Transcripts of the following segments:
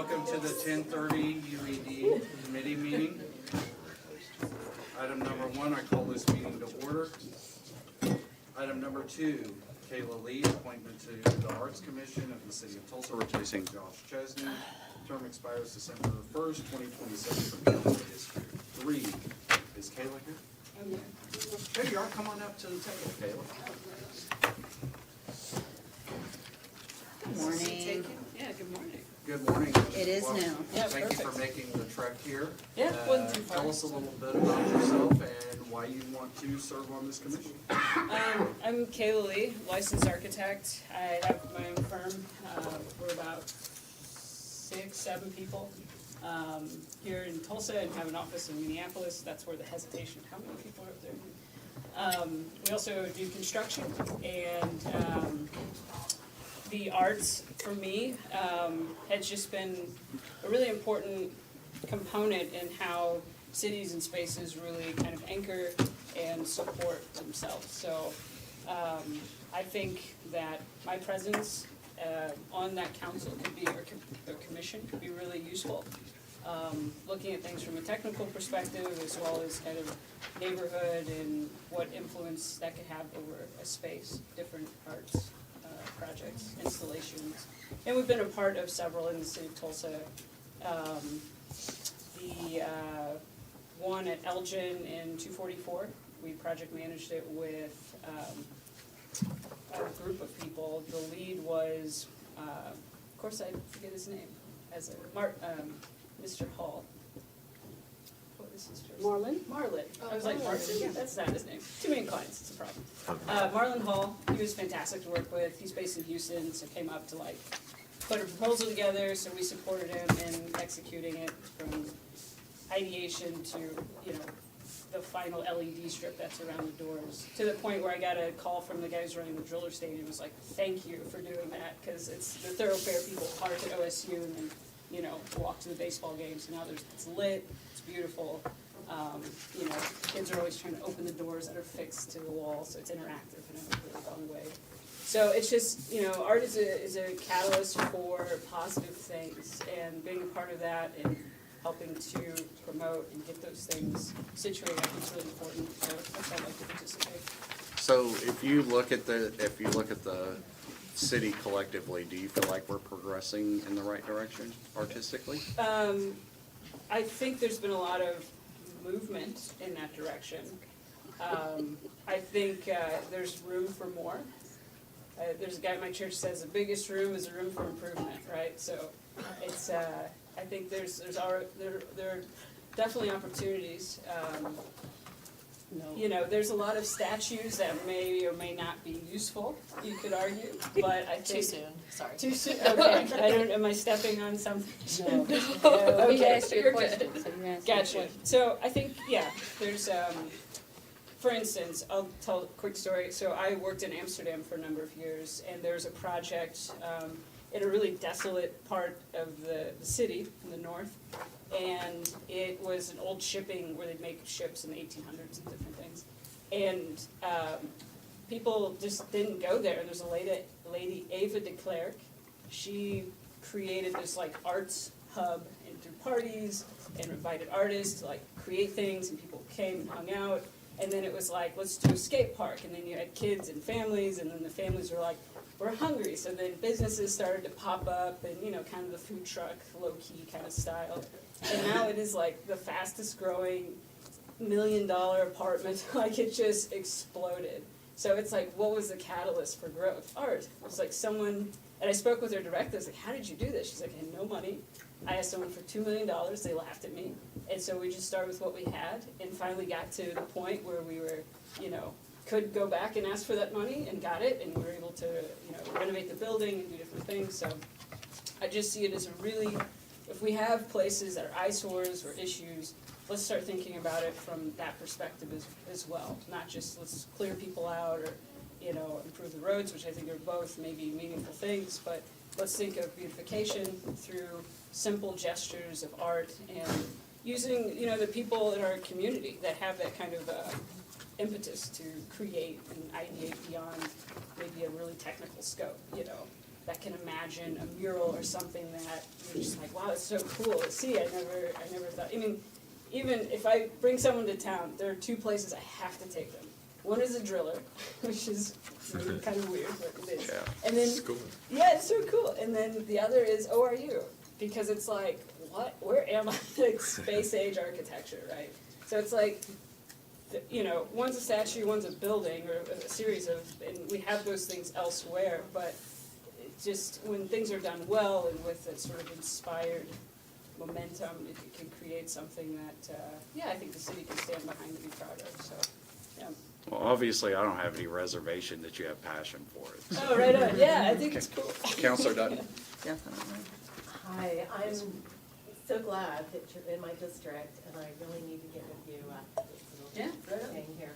Welcome to the 10:30 UED committee meeting. Item number 1, I call this meeting to order. Item number 2, Kayla Lee, appointment to the Arts Commission of the City of Tulsa, replacing Josh Chesney. Term expires December 1st, 2027 from Council District 3. Is Kayla here? There you are. Come on up to the table, Kayla. Good morning. Yeah, good morning. Good morning. It is Well, now. Yeah, Thank you for perfect. making the trek here. Yeah, wasn't too far. Tell us a little bit about yourself and why you want to serve on this commission. I'm Kayla Lee, licensed architect. I have my own firm. We're about 6, 7 people here in Tulsa and have an office in Minneapolis. That's where the hesitation, how many people are up there? We also do construction and the arts, for me, has just been a really important component in how cities and spaces really kind of anchor and support themselves. So I think that my presence on that council could be, or commission could be really useful. Looking at things from a technical perspective as well as kind of neighborhood and what influence that could have over a space, different arts projects, installations. And we've been a part of several in the city of Tulsa. The one at Elgin in 244, we project managed it with a group of people. The lead was, of course I forget his name, as a Mr. Hall. What was his first name? Marlon. I was like, Martin, that's not his name. Too many clients, it's a problem. Marlon Hall, he was fantastic to work with. He's based in Houston, so came up to like put a proposal together, so we supported him in executing it from ideation to, you know, the final LED strip that's around the doors. To the point where I got a call from the guys running the Driller Stadium, was like, thank you for doing that, because it's the thoroughfare people park at OSU and then, you know, walk to the baseball games. Now it's lit, it's beautiful. You know, kids are always trying to open the doors that are fixed to the wall, so it's interactive in a really fun way. So it's just, you know, art is a catalyst for positive things, and being a part of that and helping to promote and get those things situated, I think is really important. So that's why I like to participate. So if you look at the city collectively, do you feel like we're progressing in the right direction artistically? I think there's been a lot of movement in that direction. I think there's room for more. There's a guy at my church says the biggest room is a room for improvement, right? So it's I think there are definitely opportunities. You know, there's a lot of statues that may or may not be useful, you could argue, but I think... Too soon, sorry. Too soon, okay. Am I stepping on something? No. Okay, We asked you you're a question, good. so you asked me a Gotcha. question. So I think, yeah, there's, for instance, I'll tell a quick story. So I worked in Amsterdam for a number of years, and there's a project in a really desolate part of the city in the north, and it was an old shipping where they'd make ships in the 1800s and different things. And people just didn't go there. And there's a lady, Ava de Klerk. She created this like arts hub and threw parties and invited artists to like create things, and people came and hung out. And then it was like, let's do a skate park. And then you had kids and families, and then the families were like, we're hungry. So then businesses started to pop up, and, you know, kind of the food truck, low-key kind of style. And now it is like the fastest growing $1 million apartment. Like it just exploded. So it's like, what was the catalyst for growth? Art. It was like someone, and I spoke with her director. I was like, how did you do this? She's like, I had no money. I asked someone for $2 million. They laughed at me. And so we just started with what we had, and finally got to the point where we were, you know, could go back and ask for that money, and got it, and we were able to, you know, renovate the building and do different things. So I just see it as a really, if we have places that are eyesores or issues, let's start thinking about it from that perspective as well. Not just let's clear people out or, you know, improve the roads, which I think are both maybe meaningful things, but let's think of beautification through simple gestures of art and using, you know, the people in our community that have that kind of impetus to create and ideate beyond maybe a really technical scope, you know. that can imagine a mural or something that you're just like, wow, it's so cool to see. I never thought. I mean, even if I bring someone to town, there are two places I have to take them. One is a driller, which is kind of weird, but it is. Yeah. And then, It's cool. yeah, it's so cool. And then the other is ORU, because it's like, what? Where am I? Like space age architecture, right? So it's like, you know, one's a statue, one's a building, or a series of, and we have those things elsewhere, but it just, when things are done well and with that sort of inspired momentum, it can create something that, yeah, I think the city can stand behind and be proud of, so, yeah. Well, obviously, I don't have any reservation that you have passion for it. Oh, right on, yeah, I think it's cool. Counselor Dutton? Definitely. Hi, I'm so glad that you're in my district, and I really need to get with you after this Yeah, little right on. thing here.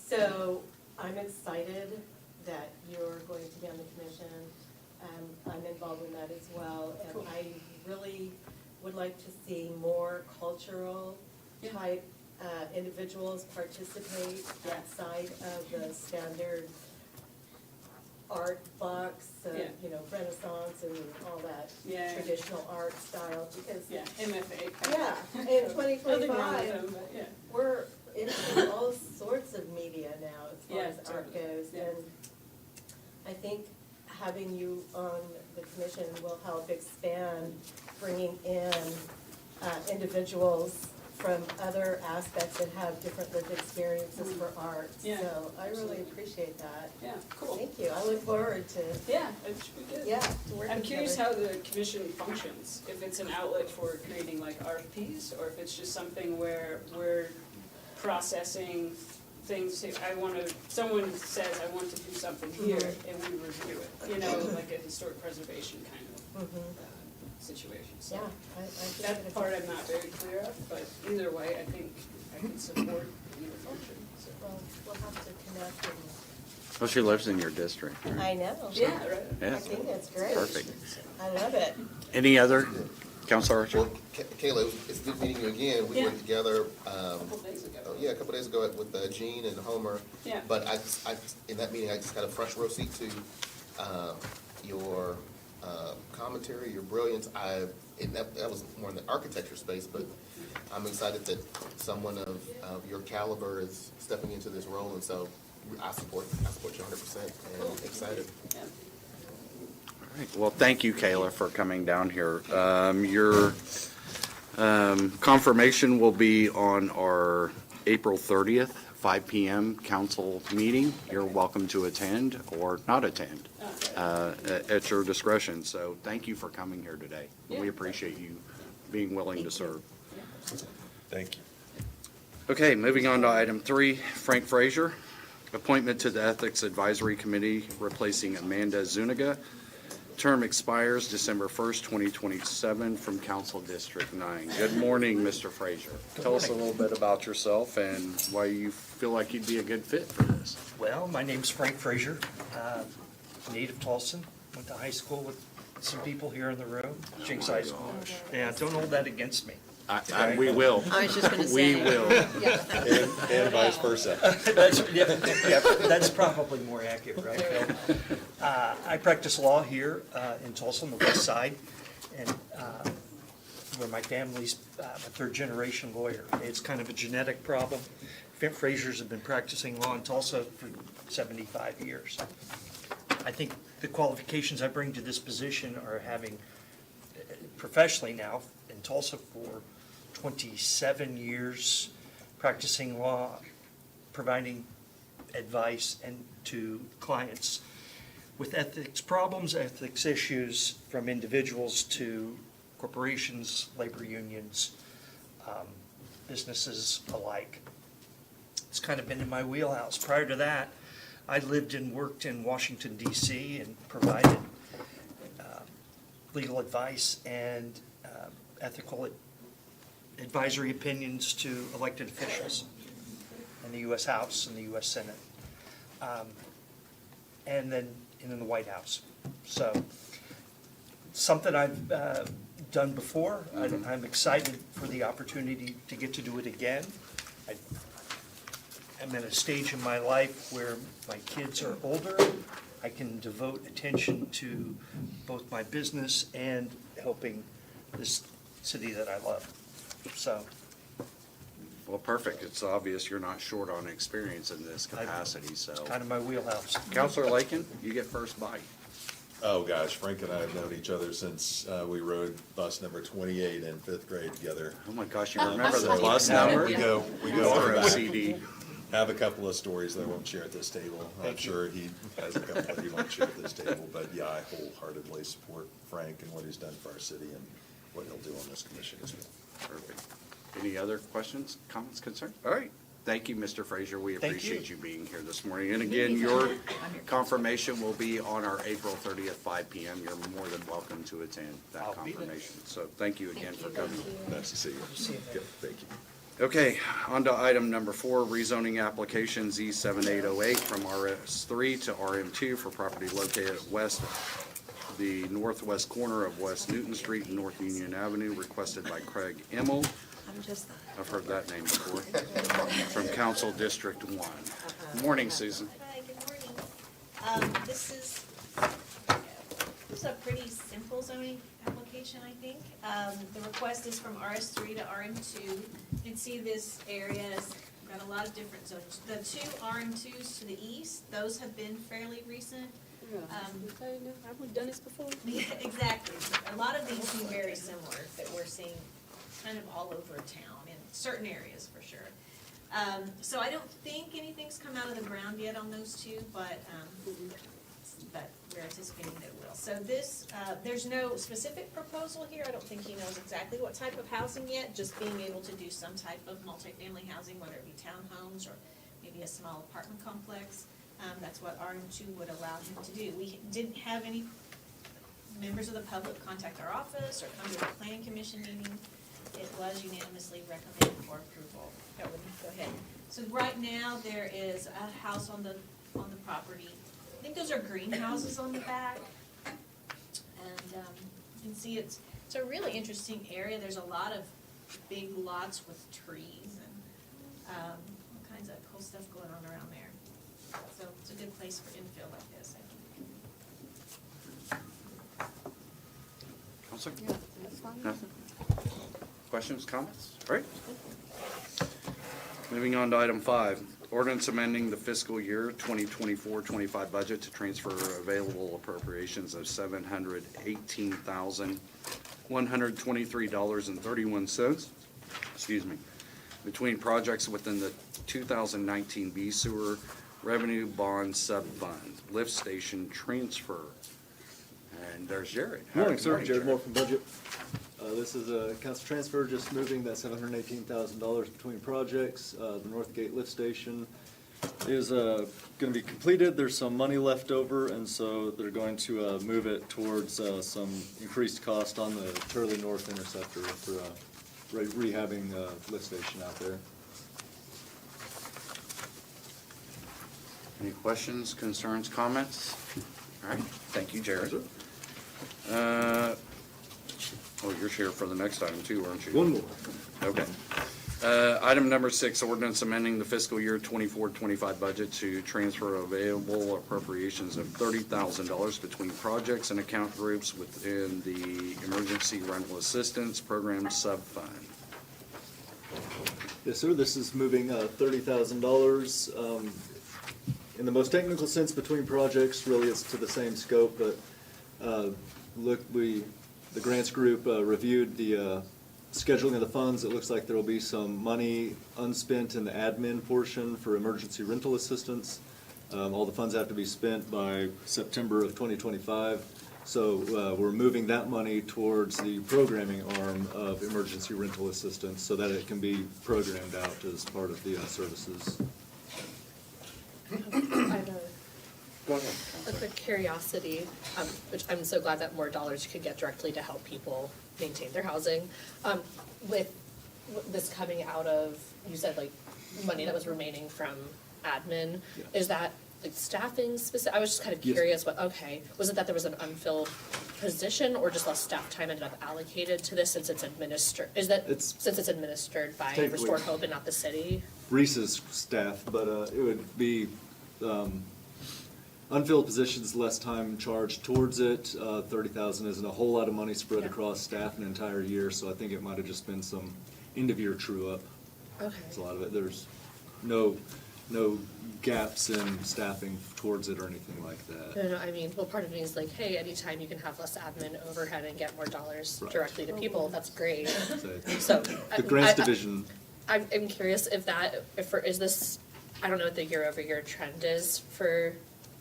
So, I'm excited that you're going to be on the commission. I'm involved in that as well, and Cool. I really would like to see more cultural Yeah. type individuals participate Yeah. outside of the standard art box, Yeah. you know, Renaissance and all that Yeah. traditional art style, because, Yeah, MFA. yeah, in Nothing wrong with 2025, them, but yeah. we're into all sorts of media now as far Yeah, as art totally. goes. Yeah. And I think having you on the commission will help expand bringing in individuals from other aspects that have different lived experiences for art. Yeah, So I really absolutely. appreciate that. Yeah, cool. Thank you. I look forward to, Yeah, it should be good. yeah, to working I'm curious together. how the commission functions, if it's an outlet for creating like RFPs, or if it's just something where we're processing things, someone says, I want to do something here, and we review it, you know, like a historic preservation kind of Mhm. situation, so. Yeah, I think That it's- part I'm not very clear of, but either way, I think I can support either function, so. Well, we'll have to connect and, Well, she lives in your district. right? I know. Yeah, right. Yeah. I think that's great. Perfect. I love it. Any other, Counselor Archer? Well, Kayla, it's good meeting you again. We Yeah. were together, A couple days ago. yeah, a couple days ago with Gene and Homer. Yeah. But in that meeting, I just got a front row seat to your commentary, your brilliance. And that was more in the architecture space, but I'm excited that someone of your caliber is stepping into this role, and so I support you 100% and excited. Yeah. All right. Well, thank you, Kayla, for coming down here. Your confirmation will be on our April 30th, 5 PM council meeting. You're welcome to attend or not attend at your discretion. So thank you for coming here today. We Yeah. appreciate you being willing to serve. Thank you. Okay, moving on to item 3, Frank Frazier, appointment to the Ethics Advisory Committee, replacing Amanda Zuniga. Term expires December 1st, 2027, from Council District 9. Good morning, Mr. Frazier. Tell us a little bit about yourself and why you feel like you'd be a good fit for this. Well, my name's Frank Frazier, native Tolson. Went to high school with some people here in the room, Jinx High School. Yeah, don't hold that against me. We will. I was just gonna We say. will. And vice versa. Yeah, that's probably more accurate, right, Phil? I practice law here in Tulsa on the west side, and where my family's a third-generation lawyer. It's kind of a genetic problem. Fraziers have been practicing law in Tulsa for 75 years. I think the qualifications I bring to this position are having professionally now in Tulsa for 27 years, practicing law, providing advice and to clients with ethics problems, ethics issues, from individuals to corporations, labor unions, businesses alike. It's kind of been in my wheelhouse. Prior to that, I lived and worked in Washington DC and provided legal advice and ethical advisory opinions to elected officials in the U.S. House and the U.S. Senate, and then in the White House. So, something I've done before. I'm excited for the opportunity to get to do it again. I'm at a stage in my life where my kids are older. I can devote attention to both my business and helping this city that I love. So, Well, perfect. It's obvious you're not short on experience in this capacity, so. kind of my wheelhouse. Counselor Lakin, you get first bite. Oh, gosh, Frank and I have known each other since we rode bus number 28 in fifth grade together. Oh my gosh, you remember the So, bus yeah, number? We go Or way a back. CD. Have a couple of stories that I won't share at this table. I'm sure he has a couple that he won't share at this table, but yeah, I wholeheartedly support Frank and what he's done for our city and what he'll do on this commission as well. Perfect. Any other questions, comments, concerns? All right. Thank you, Mr. Frazier. We Thank appreciate you. you being here this morning. And again, your confirmation will be on our April 30th, 5 PM. You're more than welcome to attend that I'll be there. confirmation. So thank you again for coming. Nice to see you. See you. Good, thank you. Okay, on to item number 4, rezoning application Z7808 from RS3 to RM2 for property located at the northwest corner of West Newton Street and North Union Avenue, requested by Craig Emmel. I've heard that name before. From Council District 1. Morning, Susan. Hi, good morning. This is a pretty simple zoning application, I think. The request is from RS3 to RM2. You can see this area has got a lot of different zones. The 2 RM2s to the east, those have been fairly recent. Have we done this before? Yeah, exactly. A lot of these seem very similar that we're seeing kind of all over town in certain areas for sure. So I don't think anything's come out of the ground yet on those 2, but we're anticipating that it will. So this, there's no specific proposal here. I don't think he knows exactly what type of housing yet, just being able to do some type of multifamily housing, whether it be townhomes or maybe a small apartment complex. That's what RM2 would allow him to do. We didn't have any members of the public contact our office or come to the planning commission meeting. It was unanimously recommended for approval. Go ahead. So right now, there is a house on the property. I think those are greenhouses on the back. And you can see it's a really interesting area. There's a lot of big lots with trees and all kinds of cool stuff going on around there. So it's a good place for infill like this, I think. Counselor? Nothing? Questions, comments? All right. Moving on to item 5, ordinance amending the fiscal year 2024-25 budget to transfer available appropriations of $718,123.31, excuse me, between projects within the 2019 B Sewer Revenue Bond Sub-Fund, lift station transfer. And there's Jared. Morning, sir. Morning, Jared Moore from Budget. This is a council transfer, just moving that $718,000 between projects. The Northgate Lift Station is going to be completed. There's some money left over, and so they're going to move it towards some increased cost on the Turley North Interceptor for rehabbing the lift station out there. Any questions, concerns, comments? All right, thank you, Jared. Oh, you're here for the next item too, aren't you? One more. Okay. Item number 6, ordinance amending the fiscal year 24-25 budget to transfer available appropriations of $30,000 between projects and account groups within the Emergency Rental Assistance Program Sub-Fund. Yes, sir. This is moving $30,000. In the most technical sense, between projects, really it's to the same scope, but the grants group reviewed the scheduling of the funds. It looks like there will be some money unspent in the admin portion for emergency rental assistance. All the funds have to be spent by September of 2025. So we're moving that money towards the programming arm of emergency rental assistance so that it can be programmed out as part of the services. I have Go ahead. a quick curiosity, which I'm so glad that more dollars could get directly to help people maintain their housing. With this coming out of, you said like money that was remaining from admin, Yeah. is that like staffing specific? I was just kind of Yes. curious was it that there was an unfilled position or just less staff time ended up allocated to this since it's administered, since it's administered by Technically- Restore Hope and not the city? Reese's staff, but it would be unfilled positions, less time charged towards it. 30,000 isn't a whole lot of money spread Yeah. across staff an entire year, so I think it might have just been some end-of-year true-up. Okay. That's a lot of it. There's no gaps in staffing towards it or anything like that. No, I mean, well, part of me is like, hey, anytime you can have less admin overhead and get more dollars Right. directly to people, that's great. So, So. the grants division, I'm curious if is this, I don't know what the year-over-year trend is for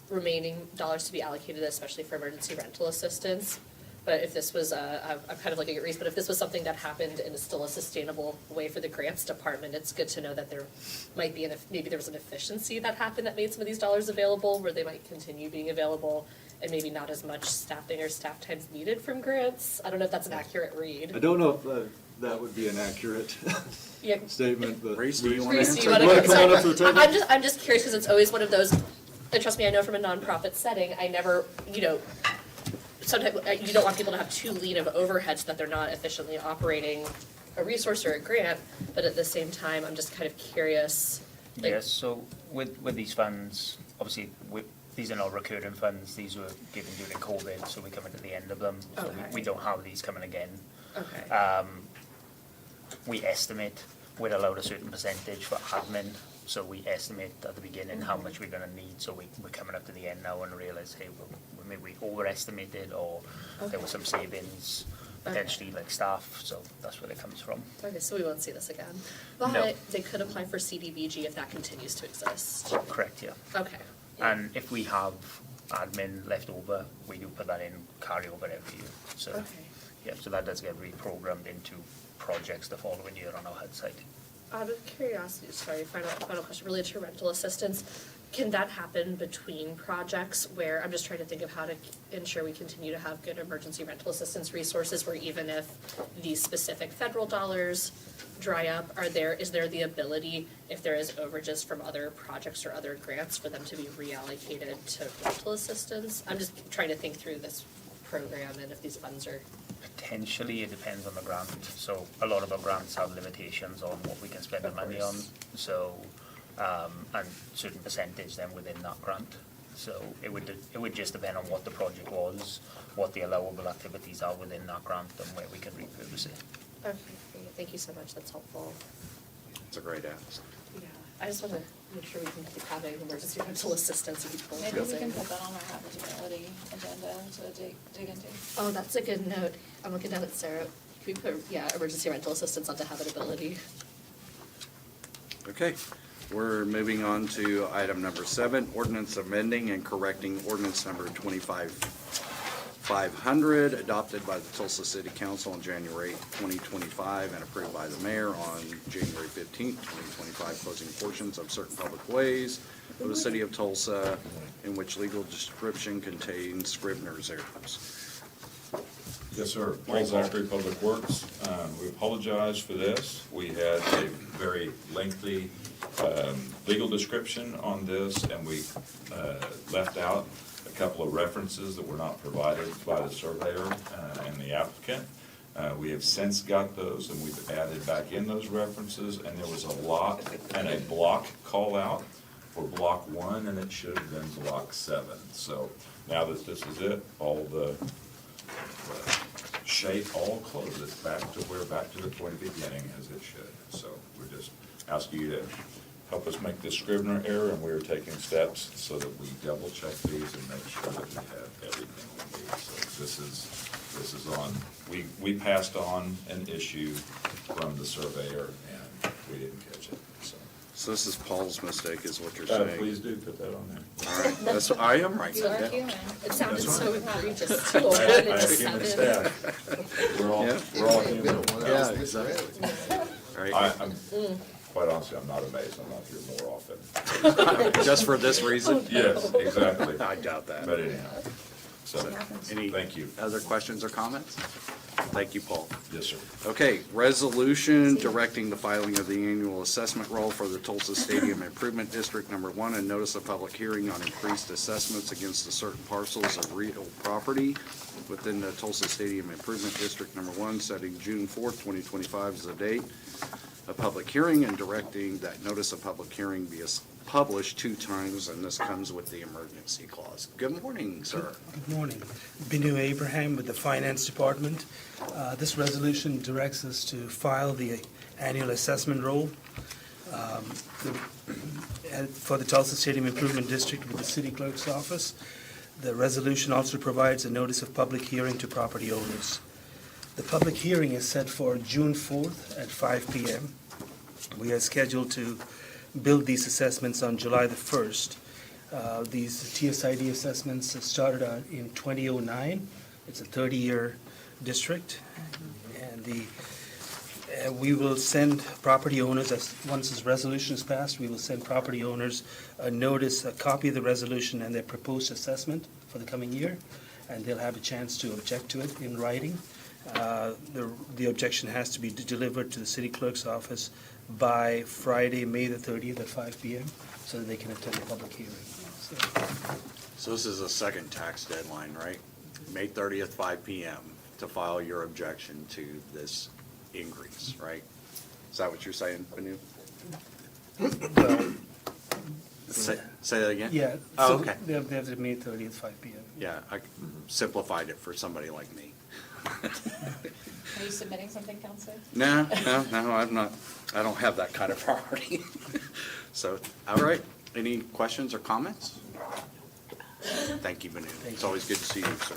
remaining dollars to be allocated, especially for emergency rental assistance. But if this was I'm kind of looking at Reese, but if this was something that happened and is still a sustainable way for the grants department, it's good to know that there might be maybe there was an efficiency that happened that made some of these dollars available, where they might continue being available, and maybe not as much staffing or staff times needed from grants. I don't know if that's an accurate read. I don't know if that would be an accurate Yeah. statement, but. Reese, do you want to Reese, do answer? you wanna Wanna go? come on up to the table? I'm just curious, because it's always one of those, and trust me, I know from a nonprofit setting, I never, sometimes you don't want people to have too lean of overhead so that they're not efficiently operating a resource or a grant, but at the same time, I'm just kind of curious. like- Yes, so with these funds, obviously, these are not recurring funds, these were given during COVID, so we're coming to the end of them. So Okay. we don't have these coming again. Okay, We estimate we're allowed a certain percentage for admin, so we estimate at the beginning how much we're gonna need, so we're coming up to the end now and realize, hey, maybe we overestimated, or there were some savings, potentially like staff, so that's where it comes from. okay, so we won't see this again. No. But they could apply for CDBG if that continues to exist. Correct, yeah. Okay. And if we have admin left over, we do put that in carryover every year, so. Okay. Yeah, so that does get reprogrammed into projects the following year on our HUD site. Out of curiosity, sorry, final question related to rental assistance. Can that happen between projects where, I'm just trying to think of how to ensure we continue to have good emergency rental assistance resources, where even if these specific federal dollars dry up, is there the ability, if there is overages from other projects or other grants, for them to be reallocated to rental assistance? I'm just trying to think through this program and if these funds are. Potentially, it depends on the grant, so a lot of our grants have limitations on what we can spend the money on, so, and certain percentage then within that grant. So it would just depend on what the project was, what the allowable activities are within that grant, and where we can repurpose it. Okay, great. Thank you so much, that's helpful. It's a great ask. Yeah, I just wanna make sure we can keep having emergency rental assistance and people Maybe we housing. can put that on our habitability agenda to dig into. Oh, that's a good note. I'm looking down at Sarah. Can we put, emergency rental assistance onto habitability? Okay, we're moving on to item number 7, ordinance amending and correcting ordinance number 25-500, adopted by the Tulsa City Council on January 2025 and approved by the mayor on January 15th, 2025, closing portions of certain public ways of the city of Tulsa in which legal description contains Scrivener's errors. Yes, sir. Paul Zachary, Public Works. We apologize for this. We had a very lengthy legal description on this, and we left out a couple of references that were not provided by the surveyor and the applicant. We have since got those, and we've added back in those references, and there was a lot and a block call out for block 1, and it should have been block 7. So now that this is it, all the shape all closes back to the point of beginning as it should. So we're just asking you to help us make this Scrivener error, and we're taking steps so that we double check these and make sure that we have everything we need. So this is on, we passed on an issue from the surveyor and we didn't catch it, so. So this is Paul's mistake, is what you're saying? Please do put that on there. All right, I am right. You are human. It sounded That's so right. egregious too. I have human staff. We're all Yeah. human. Yeah, exactly. All right, I'm, quite honestly, I'm not amazed, I'm not here more often. just for this reason? Yes, exactly. I doubt that. But anyhow, so, Any thank you. other questions or comments? Thank you, Paul. Yes, sir. Okay, resolution directing the filing of the annual assessment roll for the Tulsa Stadium Improvement District Number 1 and notice of public hearing on increased assessments against the certain parcels of real property within the Tulsa Stadium Improvement District Number 1, setting June 4th, 2025 as the date of public hearing and directing that notice of public hearing be published 2 times, and this comes with the emergency clause. Good morning, sir. Good morning. Binu Abraham with the Finance Department. This resolution directs us to file the annual assessment roll for the Tulsa Stadium Improvement District with the City Clerk's Office. The resolution also provides a notice of public hearing to property owners. The public hearing is set for June 4th at 5 p.m. We are scheduled to build these assessments on July the 1st. These TSID assessments started out in 2009. It's a 30-year district. And we will send property owners, once this resolution is passed, we will send property owners a notice, a copy of the resolution and their proposed assessment for the coming year, and they'll have a chance to object to it in writing. The objection has to be delivered to the city clerk's office by Friday, May the 30th at 5 p.m., so that they can attend the public hearing. So this is a second tax deadline, right? May 30th, 5 p.m. to file your objection to this increase, right? Is that what you're saying, Banu? Well, Say that again? yeah. Oh, so okay. They have to May 30th, 5 p.m. Yeah, I simplified it for somebody like me. Are you submitting something, Counselor? No, I'm not. I don't have that kind of property. So, all right. Any questions or comments? Thank you, Banu. It's always good to see you, sir.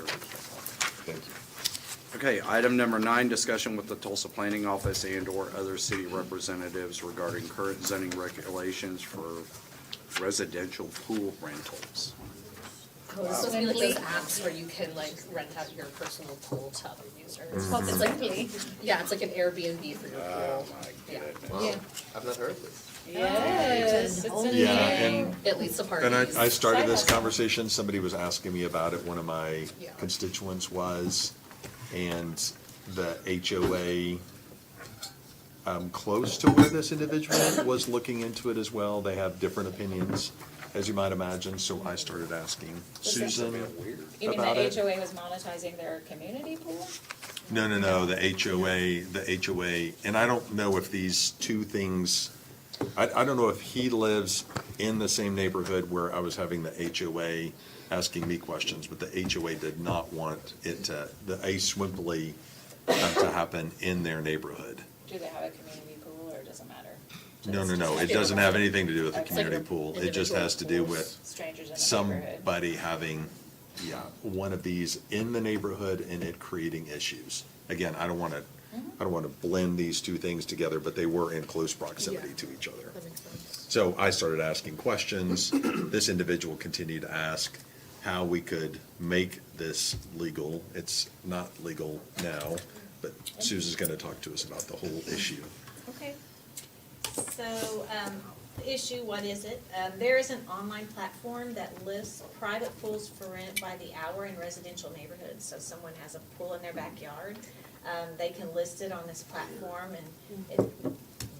Thank you. Okay, item number 9, discussion with the Tulsa Planning Office and/or other city representatives regarding current zoning regulations for residential pool rentals. Oh, this would be like those apps where you can like rent out your personal pool to other users. It's like, yeah, it's like an Airbnb for your Oh, pool. my Yeah. goodness. Wow, I've not heard of this. Yes, it's in Yeah, there. and At least the parties. And I started this Side hustle. conversation, somebody was asking me about it, one of my Yeah. constituents was, and the HOA, close to where this individual was looking into it as well, they have different opinions, as you might imagine, so I started asking Susan You mean about the it. HOA was monetizing their community pool? No, the HOA, and I don't know if these two things, I don't know if he lives in the same neighborhood where I was having the HOA asking me questions, but the HOA did not want it to, a swim play to happen in their neighborhood. Do they have a community pool or does it matter? No, it doesn't have anything to do with the It's like community a pool, it just has to do with Strangers in the neighborhood? somebody having, one of these in the neighborhood and it creating issues. Again, I don't wanna blend these two things together, but they were in close proximity Yeah. to each other. That makes sense. So I started asking questions. This individual continued to ask how we could make this legal. It's not legal now, but Susan's gonna talk to us about the whole issue. Okay. So, the issue, what is it? There is an online platform that lists private pools for rent by the hour in residential neighborhoods. So someone has a pool in their backyard, they can list it on this platform and it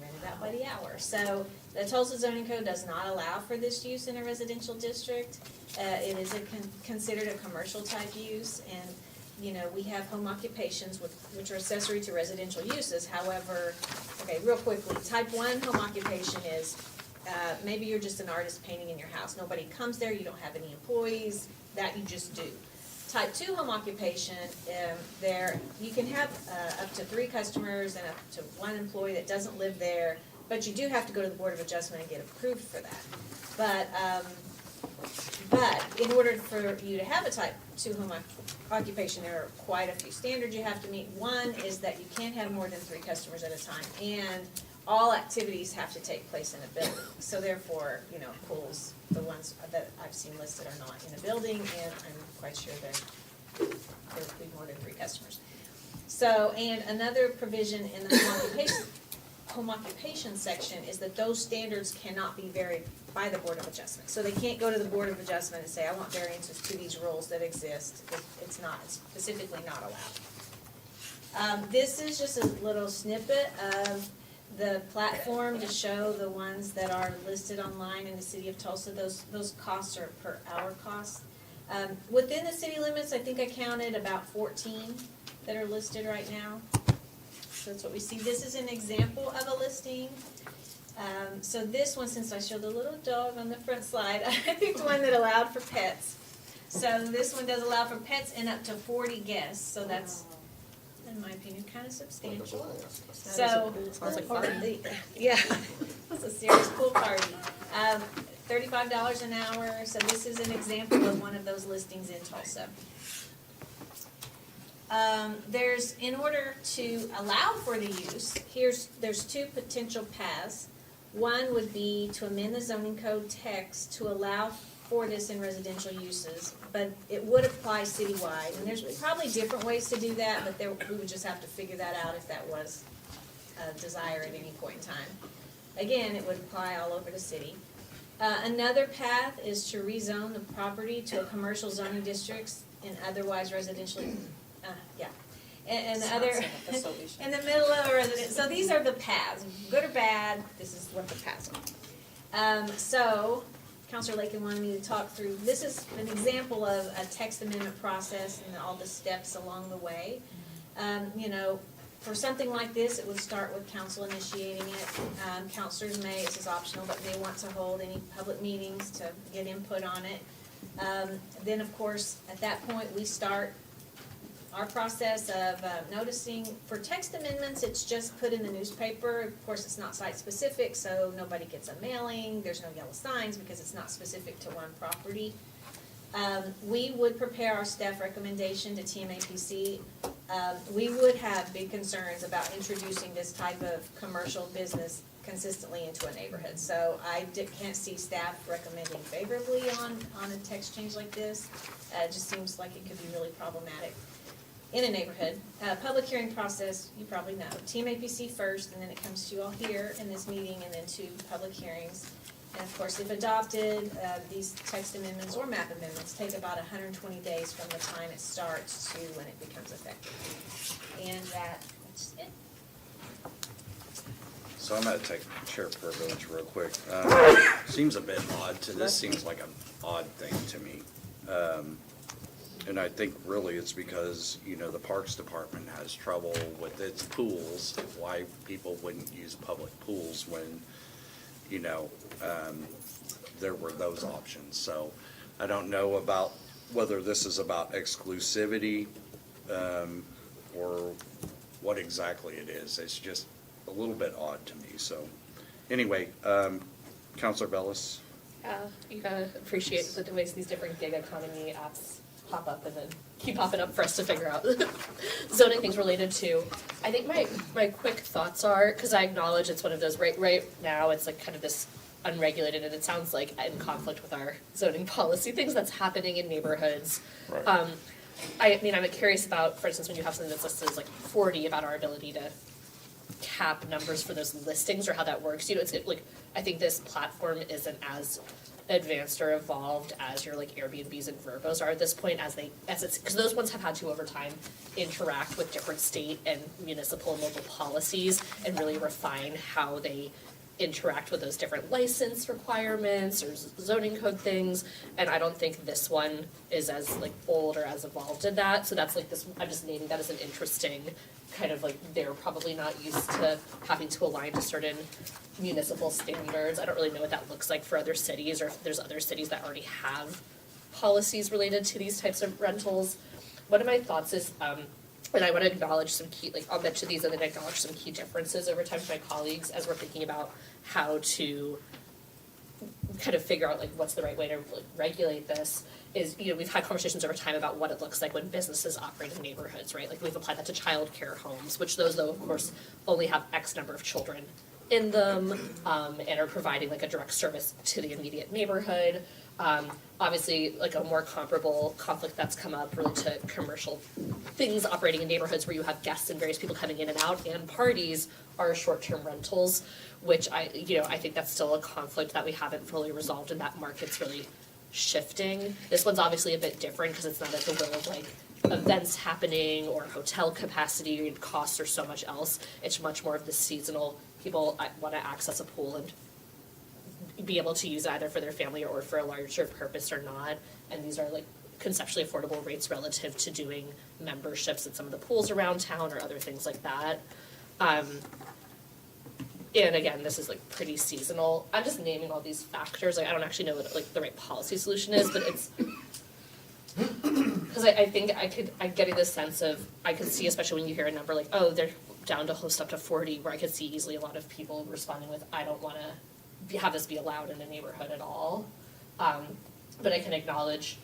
rented out by the hour. So the Tulsa zoning code does not allow for this use in a residential district. It is considered a commercial type use, and we have home occupations which are accessory to residential uses. However, okay, real quickly, type 1 home occupation is, maybe you're just an artist painting in your house. Nobody comes there, you don't have any employees, that you just do. Type 2 home occupation, there, you can have up to 3 customers and up to 1 employee that doesn't live there, but you do have to go to the Board of Adjustment and get approved for that. But in order for you to have a type 2 home occupation, there are quite a few standards you have to meet. One is that you can't have more than 3 customers at a time, and all activities have to take place in a building. So therefore, pools, the ones that I've seen listed are not in a building, and I'm quite sure there would be more than 3 customers. So, and another provision in the home occupation section is that those standards cannot be varied by the Board of Adjustment. So they can't go to the Board of Adjustment and say, I want variances to these rules that exist. It's specifically not allowed. This is just a little snippet of the platform to show the ones that are listed online in the city of Tulsa. Those costs are per hour costs. Within the city limits, I think I counted about 14 that are listed right now. So that's what we see. This is an example of a listing. So this one, since I showed the little dog on the front slide, I picked one that allowed for pets. So this one does allow for pets and up to 40 guests, so that's, in my opinion, kind of substantial. So, Sounds like fun. yeah, that's a serious pool party. $35 an hour, so this is an example of one of those listings in Tulsa. In order to allow for the use, there's two potential paths. One would be to amend the zoning code text to allow for this in residential uses, but it would apply citywide. And there's probably different ways to do that, but we would just have to figure that out if that was a desire at any point in time. Again, it would apply all over the city. Another path is to rezone the property to a commercial zoning districts and otherwise residentially, and the other, in the middle of a residence. So these are the paths, good or bad, this is what the paths are. So, Councilor Lakin wanted me to talk through, this is an example of a text amendment process and all the steps along the way. For something like this, it would start with council initiating it. Councilors may, this is optional, but may want to hold any public meetings to get input on it. Then, of course, at that point, we start our process of noticing. For text amendments, it's just put in the newspaper. Of course, it's not site-specific, so nobody gets a mailing. There's no yellow signs because it's not specific to one property. We would prepare our staff recommendation to TMAPC. We would have big concerns about introducing this type of commercial business consistently into a neighborhood. So I can't see staff recommending favorably on a text change like this. It just seems like it could be really problematic in a neighborhood. Public hearing process, you probably know. TMAPC first, and then it comes to you all here in this meeting, and then to public hearings. And of course, if adopted, these text amendments or map amendments take about 120 days from the time it starts to when it becomes effective. And that's it. So I'm gonna take Sheriff Purvillage real quick. Seems a bit odd this seems like an odd thing to me. And I think really it's because, the Parks Department has trouble with its pools, why people wouldn't use public pools when, there were those options. So I don't know about whether this is about exclusivity, or what exactly it is. It's just a little bit odd to me, so. Anyway, Counselor Bellis? You gotta appreciate the ways these different gig economy apps pop up and then keep popping up for us to figure out zoning things related to. I think my quick thoughts are, because I acknowledge it's one of those, right now, it's like kind of this unregulated, and it sounds like in conflict with our zoning policy, things that's happening in neighborhoods. Right. I'm curious about, for instance, when you have something that's listed as like 40, about our ability to cap numbers for those listings or how that works. It's like, I think this platform isn't as advanced or evolved as your like Airbnbs and Vrbo's are at this point, because those ones have had to over time interact with different state and municipal and local policies and really refine how they interact with those different license requirements or zoning code things, and I don't think this one is as like old or as evolved in that. So that's like this, I'm just naming that as an interesting kind of like, they're probably not used to having to align to certain municipal standards. I don't really know what that looks like for other cities, or if there's other cities that already have policies related to these types of rentals. One of my thoughts is, and I want to acknowledge some key, I'll mention these and then acknowledge some key differences over time to my colleagues as we're thinking about how to kind of figure out what's the right way to regulate this, is, we've had conversations over time about what it looks like when businesses operate in neighborhoods, right? We've applied that to childcare homes, which those though, of course, only have X number of children in them, and are providing a direct service to the immediate neighborhood. Obviously, a more comparable conflict that's come up really to commercial things operating in neighborhoods where you have guests and various people coming in and out, and parties are short-term rentals, which I think that's still a conflict that we haven't fully resolved, and that market's really shifting. This one's obviously a bit different because it's not at the will of events happening or hotel capacity, and costs or so much else. It's much more of the seasonal, people want to access a pool and be able to use it either for their family or for a larger purpose or not, and these are conceptually affordable rates relative to doing memberships at some of the pools around town or other things like that. and again, this is like pretty seasonal. I'm just naming all these factors, like I don't actually know what like the right policy solution is, but it's, because I think I'm getting this sense of, I could see, especially when you hear a number like, oh, they're down to host up to 40, where I could see easily a lot of people responding with, I don't wanna have this be allowed in a neighborhood at all. But I can acknowledge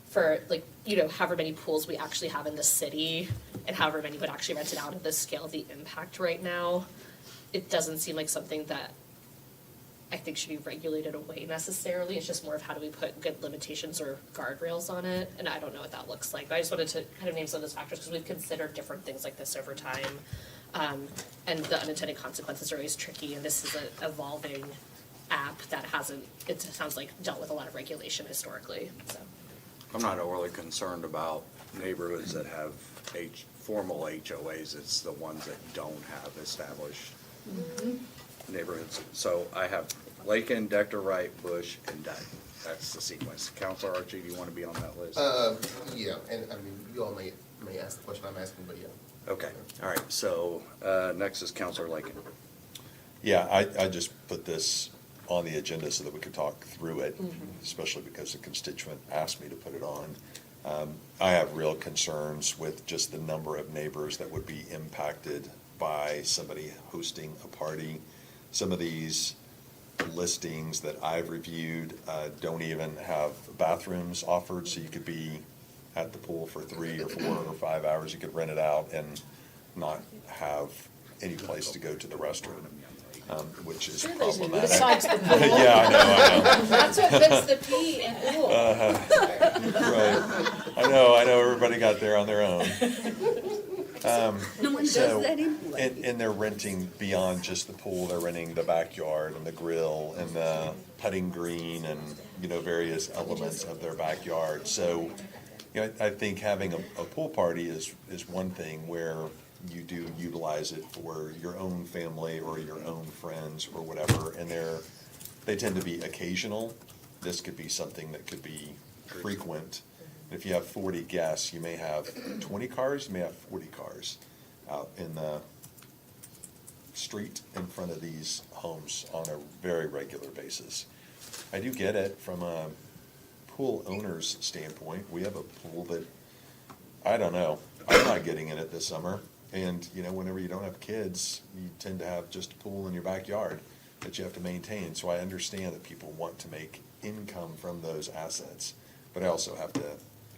for like, you know, however many pools we actually have in the city and however many would actually rent it out at the scale of the impact right now, it doesn't seem like something that I think should be regulated away necessarily. It's just more of how do we put good limitations or guardrails on it, and I don't know what that looks like. But I just wanted to kind of name some of those factors because we've considered different things like this over time. And the unintended consequences are always tricky, and this is an evolving app that hasn't, it sounds like, dealt with a lot of regulation historically, so. I'm not overly concerned about neighborhoods that have formal HOAs. It's the ones that don't have established neighborhoods. So I have Lakin, Dector Wright, Bush, and Dunn. That's the sequence. Counselor Archie, do you want to be on that list? Yeah, and I mean, you all may ask the question I'm asking, but yeah. Okay, all right. So next is Counselor Lakin. Yeah, I just put this on the agenda so that we could talk through it, especially because the constituent asked me to put it on. I have real concerns with just the number of neighbors that would be impacted by somebody hosting a party. Some of these listings that I've reviewed don't even have bathrooms offered, so you could be at the pool for 3 or 4 or 5 hours. You could rent it out and not have any place to go to the restroom, which is problematic. Besides the pool. Yeah, I know. That's what puts the pee in pool. Right. I know, everybody got there on their own. No one does So, that anyway. and they're renting beyond just the pool, they're renting the backyard and the grill and the putting green and, you know, various elements of their backyard. So, you know, I think having a pool party is one thing where you do utilize it for your own family or your own friends or whatever, and they tend to be occasional. This could be something that could be frequent. If you have 40 guests, you may have 20 cars, you may have 40 cars out in the street in front of these homes on a very regular basis. I do get it from a pool owner's standpoint. We have a pool that, I don't know, I'm not getting in it this summer. And, you know, whenever you don't have kids, you tend to have just a pool in your backyard that you have to maintain. So I understand that people want to make income from those assets. But I also have to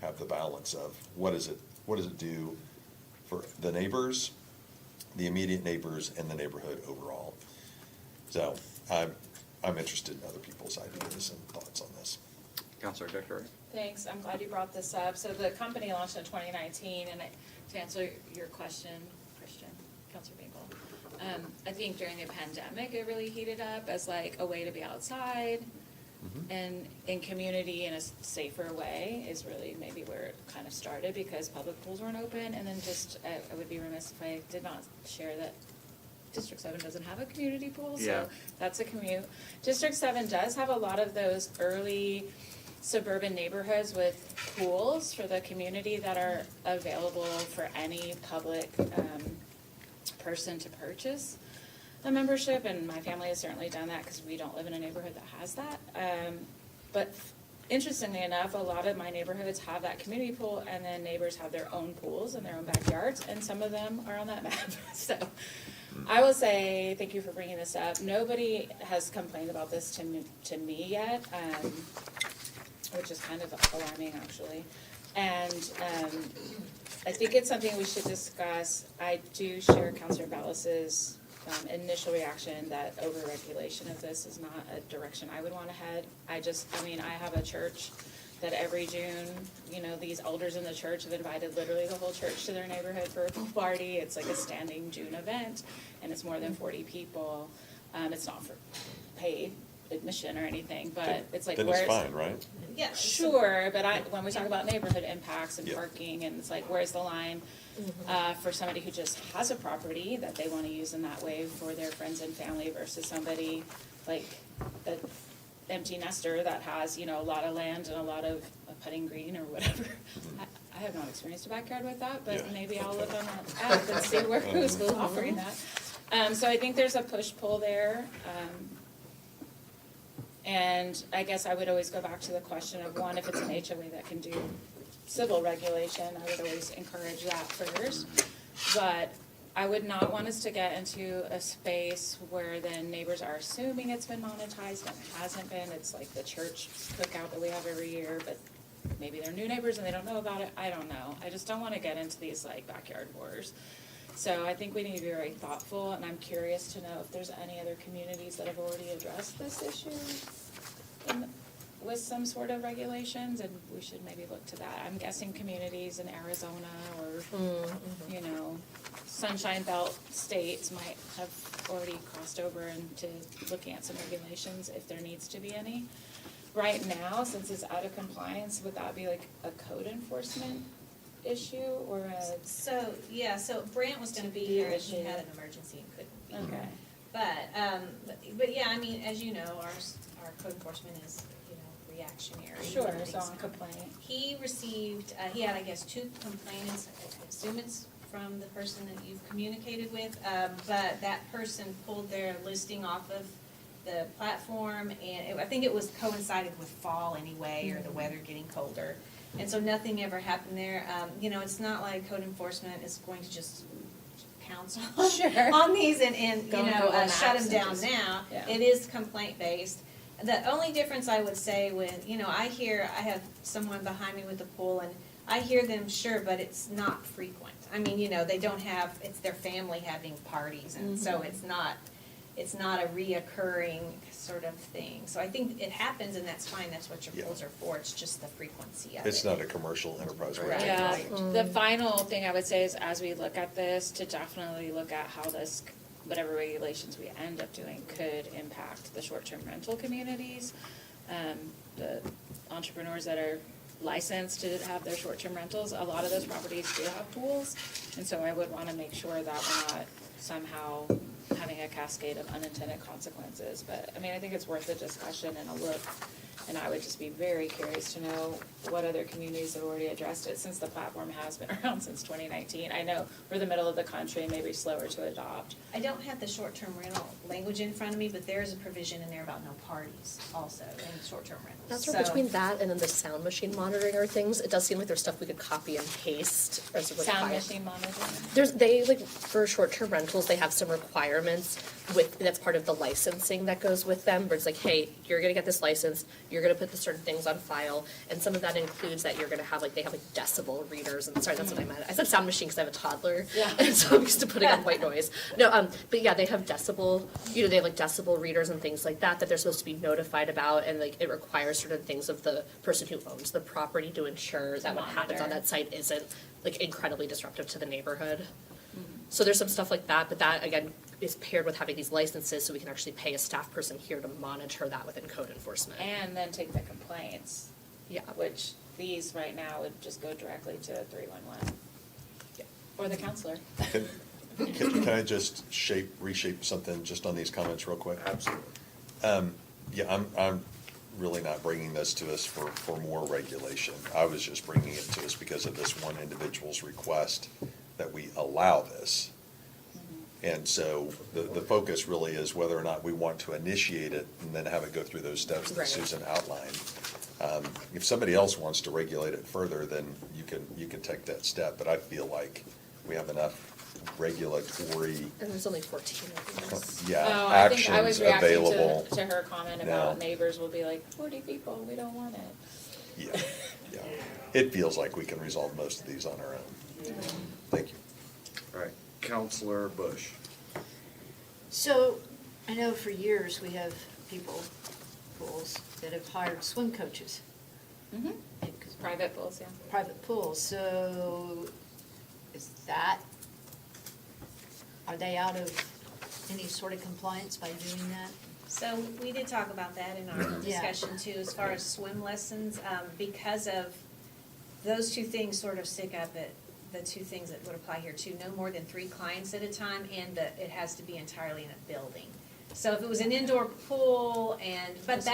have the balance of what does it do for the neighbors, the immediate neighbors, and the neighborhood overall. So I'm interested in other people's ideas and thoughts on this. Counselor Dector. Thanks, I'm glad you brought this up. So the company launched in 2019, and to answer your question, Christian, Counselor Bingle, I think during the pandemic, it really heated up as like a way to be outside and in community in a safer way is really maybe where it kind of started, because public pools weren't open. And then just, I would be remiss if I did not share that District 7 doesn't have a community pool, Yeah. so that's a commute. District 7 does have a lot of those early suburban neighborhoods with pools for the community that are available for any public person to purchase a membership, and my family has certainly done that because we don't live in a neighborhood that has that. But interestingly enough, a lot of my neighborhoods have that community pool, and then neighbors have their own pools in their own backyards, and some of them are on that map. So I will say, thank you for bringing this up. Nobody has complained about this to me yet, which is kind of alarming, actually. And I think it's something we should discuss. I do share Councilor Ballas's initial reaction that overregulation of this is not a direction I would want to head. I have a church that every June, you know, these elders in the church have invited literally the whole church to their neighborhood for a pool party. It's like a standing June event, and it's more than 40 people. It's not for paid admission or anything, but it's like, Then where's... it's fine, right? Yeah. Sure, but when we talk about neighborhood impacts and Yeah. parking, and it's like, where's the line for somebody who just has a property that they want to use in that way for their friends and family versus somebody like an empty nester that has, you know, a lot of land and a lot of putting green or whatever. I have not experienced a backyard with that, but Yeah. maybe I'll look on that app and see who's offering that. So I think there's a push-pull there. And I guess I would always go back to the question of, one, if it's an HOA that can do civil regulation, I would always encourage that first. But I would not want us to get into a space where then neighbors are assuming it's been monetized and it hasn't been. It's like the church cookout that we have every year, but maybe they're new neighbors and they don't know about it. I don't know. I just don't want to get into these like backyard wars. So I think we need to be very thoughtful, and I'm curious to know if there's any other communities that have already addressed this issue with some sort of regulations, and we should maybe look to that. I'm guessing communities in Arizona or, you know, Sunshine Belt states might have already crossed over into looking at some regulations if there needs to be any. Right now, since it's out of compliance, would that be like a code enforcement issue or a? So Brant was gonna be here and he had an emergency and couldn't be here. Okay. But yeah, I mean, as you know, our code enforcement is, you know, reactionary. Sure, when so things on happen. complaint. He received, he had, I guess, 2 complainants, I assume it's from the person that you've communicated with, but that person pulled their listing off of the platform, and I think it was coincided with fall anyway, or the weather getting colder. And so nothing ever happened there. You know, it's not like code enforcement is going to just pounce on these and you Go know, on shut them apps and down just- now. yeah. It is complaint-based. The only difference I would say when, you know, I have someone behind me with a pool, and I hear them, sure, but it's not frequent. I mean, you know, they don't have, it's their family having parties, and so it's not a reoccurring sort of thing. So I think it happens, and that's fine, that's what your Yeah. pools are for, it's just the frequency of it. It's not a commercial enterprise. Right. Yeah, the final thing I would say is, as we look at this, to definitely look at how this, whatever regulations we end up doing could impact the short-term rental communities. The entrepreneurs that are licensed to have their short-term rentals, a lot of those properties do have pools. And so I would wanna make sure that we're not somehow having a cascade of unintended consequences. But, I mean, I think it's worth a discussion and a look. And I would just be very curious to know what other communities have already addressed it, since the platform has been around since 2019. I know we're the middle of the country, maybe slower to adopt. I don't have the short-term rental language in front of me, but there is a provision in there about no parties also in short-term rentals. That's right, between that and then the sound machine monitoring or things, it does seem like there's stuff we could copy and paste as a Sound requirement. machine monitoring. They, like, for short-term rentals, they have some requirements that's part of the licensing that goes with them, where it's like, hey, you're gonna get this license, you're gonna put the certain things on file, and some of that includes that you're gonna have, like, they have like decibel readers, and sorry, that's what I meant. I said sound machine because I have a toddler, Yeah. and so I'm used to putting on white noise. No, but yeah, they have decibel, you know, they have like decibel readers and things like that they're supposed to be notified about, and like, it requires certain things of the person who owns the property to ensure that what happens on Monitor. that site isn't like incredibly disruptive to the neighborhood. So there's some stuff like that, but that, again, is paired with having these licenses, so we can actually pay a staff person here to monitor that within code enforcement. And then take the complaints. Yeah. Which these right now would just go directly to 311. Yeah. Or the counselor. Can I just reshape something just on these comments real quick? Absolutely. Yeah, I'm really not bringing this to us for more regulation. I was just bringing it to us because of this one individual's request that we allow this. And so the focus really is whether or not we want to initiate it and then have it go through those steps that Right. Susan outlined. If somebody else wants to regulate it further, then you can take that step, but I feel like we have enough regulatory, And there's only 14 of these. yeah, Oh, I think I actions was reacting available. to her comment now. about neighbors will be like, 40 people, we don't want it. Yeah, yeah. It feels like we can resolve most of these on our own. Thank you. All right, Counselor Bush. So, I know for years we have pools that have hired swim coaches. Mm-hmm. And 'cause Private pools, yeah. private pools, so are they out of any sort of compliance by doing that? So we did talk about that in our Yeah. discussion too, as far as swim lessons, because of those two things sort of stick up at the two things that would apply here too, no more than 3 clients at a time, and it has to be entirely in a building. So if it was an indoor pool but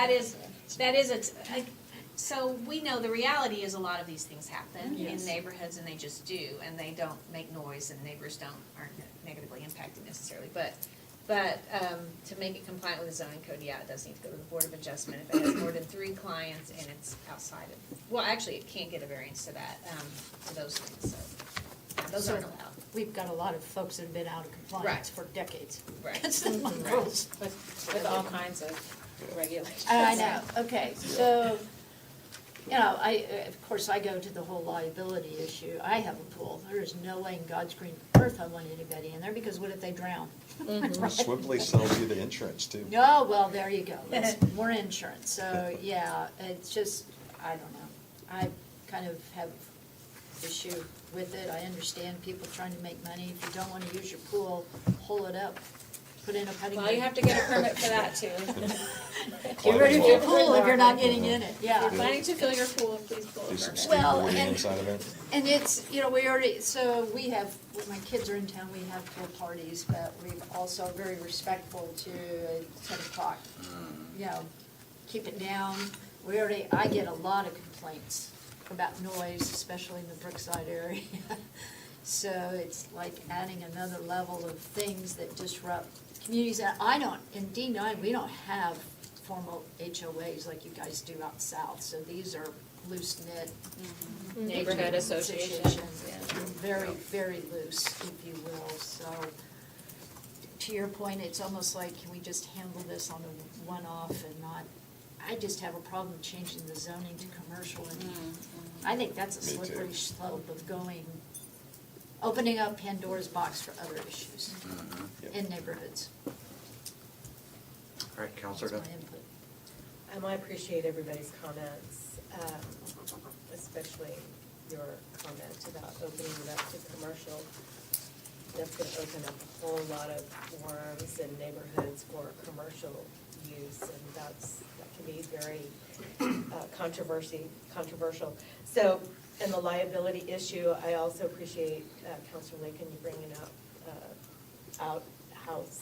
so we know the reality is a lot of these things happen in Yes. neighborhoods, and they just do, and they don't make noise, and neighbors aren't negatively impacted necessarily, but, to make it compliant with the zoning code, yeah, it does need to go to the Board of Adjustment if it has more than 3 clients and it's outside of, well, actually, it can't get a variance to that, to those things, so, yeah, those aren't allowed. We've got a lot of folks that have been out of compliance Right. for decades. Right. That's the Right. rules. With all kinds of regulations. I know, okay, so, you know, of course, I go to the whole liability issue. I have a pool. There is no way in God's green earth I want anybody in there, because what if they drown? Right? Swiftly sells you the insurance too. Oh, well, there you go. That's more insurance. So, yeah, it's just, I don't know. I kind of have issue with it. I understand people trying to make money. If you don't want to use your pool, hole it up, put in a putting green. Well, you have to get a permit for that too. Get rid of your pool if you're not getting in it, If yeah. you're planning to fill your pool, please pull a Do some permit. Well, skateboarding and- inside of it. And it's, you know, we already, so we have, when my kids are in town, we have pool parties, but we also are very respectful to 10 o'clock. You know, keep it down. We already, I get a lot of complaints about noise, especially in the Brookside area. So it's like adding another level of things that disrupt communities that I don't, in D9, we don't have formal HOAs like you guys do out south. So these are loose-knit. Neighborhood associations, yeah. Very, very loose, if you will. So to your point, it's almost like, can we just handle this on a one-off and not, I just have a problem changing the zoning to commercial. And I think that's a Me too. slippery slope of going, opening up Pandora's box for other issues in neighborhoods. All right, Counselor That's Dunn. my input. I appreciate everybody's comments, especially your comment about opening it up to commercial. That's gonna open up a whole lot of worms in neighborhoods for commercial use, and that can be very controversial. So, and the liability issue, I also appreciate Councilor Lakin, you bringing up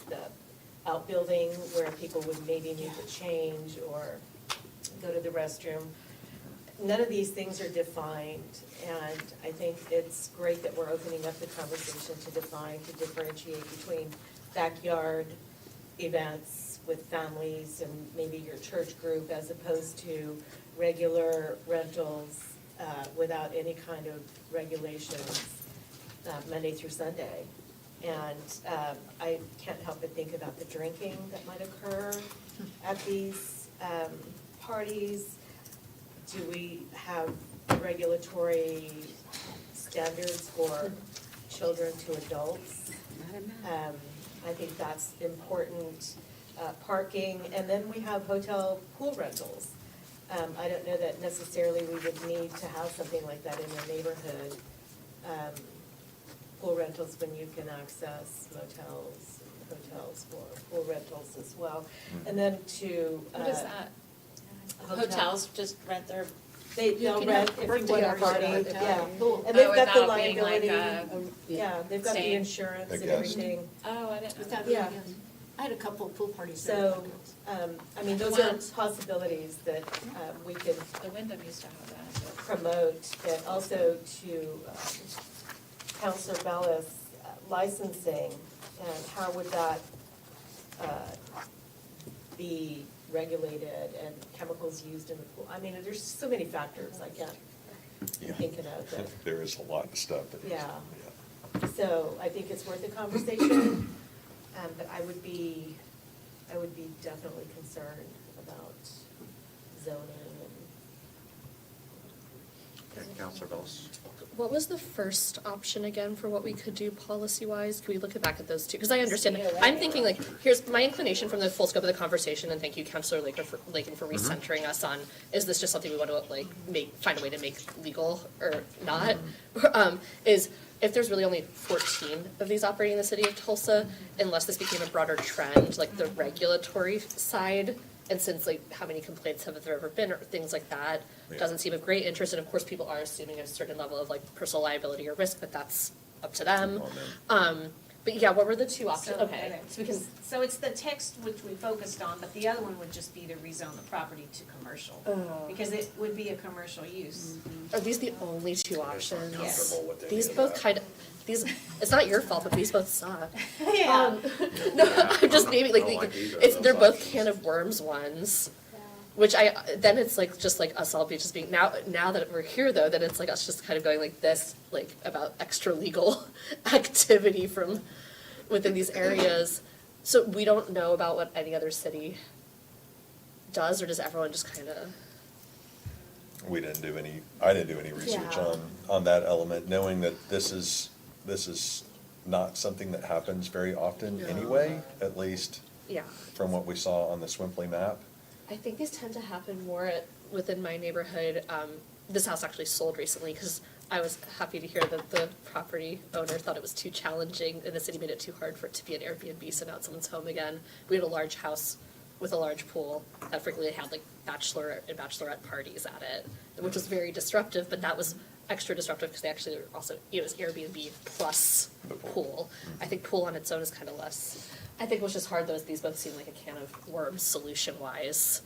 the outbuilding where people would maybe need to change or go to the restroom. None of these things are defined, and I think it's great that we're opening up the conversation to define, to differentiate between backyard events with families and maybe your church group as opposed to regular rentals without any kind of regulations, Monday through Sunday. And I can't help but think about the drinking that might occur at these parties. Do we have regulatory standards for children to adults? I think that's important. Parking, and then we have hotel pool rentals. I don't know that necessarily we would need to have something like that in a neighborhood. Pool rentals when you can access motels, and hotels for pool rentals as well. And then to. What is that? Hotels just rent their, They'll can rent have if you birthday want a parties at party, a hotel. yeah. Cool. And they've got the without being like liability, yeah, they've got the staying. insurance A and guest. everything. oh, I didn't know that. Without, Yeah. I had a couple of pool parties there. So, I mean, those are possibilities that we could The Wyndham used to have that. promote, and also to Counselor Bellis, licensing, and how would that be regulated, and chemicals used in the pool? I mean, there's so many factors I can't Yeah. think of that. There is a lot of stuff that. Yeah. So I think it's worth a conversation, but I would be definitely concerned about zoning and. Okay, Counselor Bellis. What was the first option again for what we could do policy-wise? Can we look back at those two? Because I understand, I'm thinking like, here's my inclination from the full scope of the conversation, and thank you, Councilor Lakin for recentering us on, is this just something we want to like find a way to make legal or not? Is if there's really only 14 of these operating in the city of Tulsa, unless this became a broader trend, like the regulatory side, and since like how many complaints have there ever been or things like that, Yeah. doesn't seem of great interest, and of course people are assuming a certain level of like personal liability or risk, but that's up to them. But yeah, what were the two options? So- Okay, so we can, So it's the text which we focused on, but the other one would just be to rezone the property to commercial. Because it would be a commercial use. are these the only two options? Yes. Comfortable with any These of both that. kind of, these, it's not your fault, but these both suck. Yeah. No, I'm just naming, like, I don't like either of it's, those they're both options. can of worms ones. Which then it's like, just like us all be just being, now that we're here though, then it's like us just kind of going like this, like about extra legal activity from within these areas. So we don't know about what any other city does, or does everyone just kind of? We didn't do any, I didn't do any research Yeah. on that element, knowing that this is not something that happens very often No. anyway, at least Yeah. from what we saw on the Swimply map. I think these tend to happen more within my neighborhood. This house actually sold recently because I was happy to hear that the property owner thought it was too challenging and the city made it too hard for it to be an Airbnb, so now it's someone's home again. We had a large house with a large pool that frequently had like bachelor and bachelorette parties at it, which was very disruptive, but that was extra disruptive because they actually were also, it was Airbnb plus The pool. pool. I think pool on its own is kind of less. I think what's just hard though is these both seem like a can of worms solution-wise,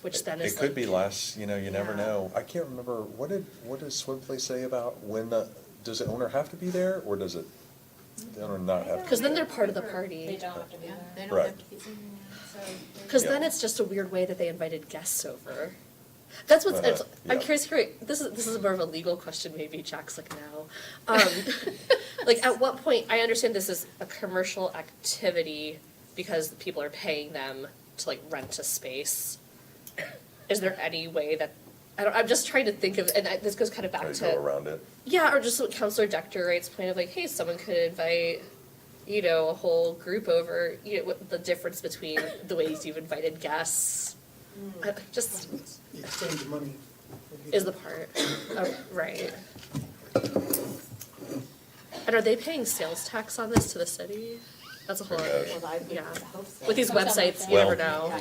which then is It could like- be less, you never Yeah. know. I can't remember, what does Swimply say about when does the owner have to be there, or does it, the owner not have to? Because then be they're there? part of the party. They don't have to be Yeah, there. they don't Right. have to be. Because Yeah. then it's just a weird way that they invited guests over. That's what's, Uh-huh, I'm yeah. curious, this is more of a legal question maybe, Jack's like now. Like at what point, I understand this is a commercial activity because the people are paying them to like rent a space. Is there any way that, I'm just trying to think of, and this goes kind of How back you to. go around it. Yeah, or just what Counselor Dector writes, point of like, hey, someone could invite, a whole group over, what the difference between the ways you've invited guests. Just The exchange of money. is the part, right. And are they paying sales tax on this to the city? That's a whole other, Well, I would yeah. hope so. With these Hope so. websites, you never Well- know.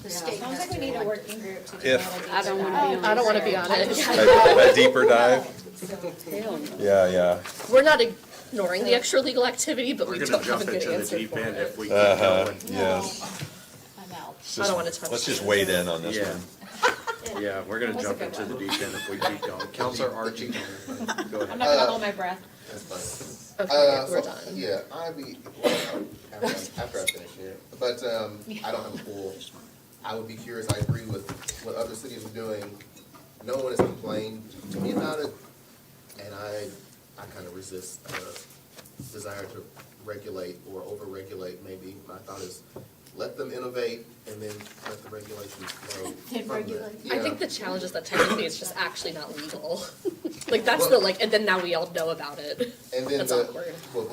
The state Sounds has like we to need a elect working group to do If- that. I don't wanna be on it. A deeper dive? Yeah. We're not ignoring the extra legal activity, but we We're don't gonna have a jump good into the answer deep for end it. if we keep Uh-huh, going. yes. I'm out. I don't wanna touch Let's just it. wade in on this Yeah. one. Yeah, we're gonna That's a jump good into the one. deep end if we keep going. Counselor Archie, go I'm ahead. not gonna hold my breath. That's fine. Okay, we're So, done. Yeah, after I finish here, but, I don't have a pool. I would be curious, I agree with what other cities are doing. No one has complained to me about it, and I kind of resist the desire to regulate or over-regulate maybe. My thought is, let them innovate and then let the regulations flow Then from there. regulate. I think the challenge is that technically it's just actually not legal. Like, that's the, like, and then now we all know about it. And then That's the, awkward. so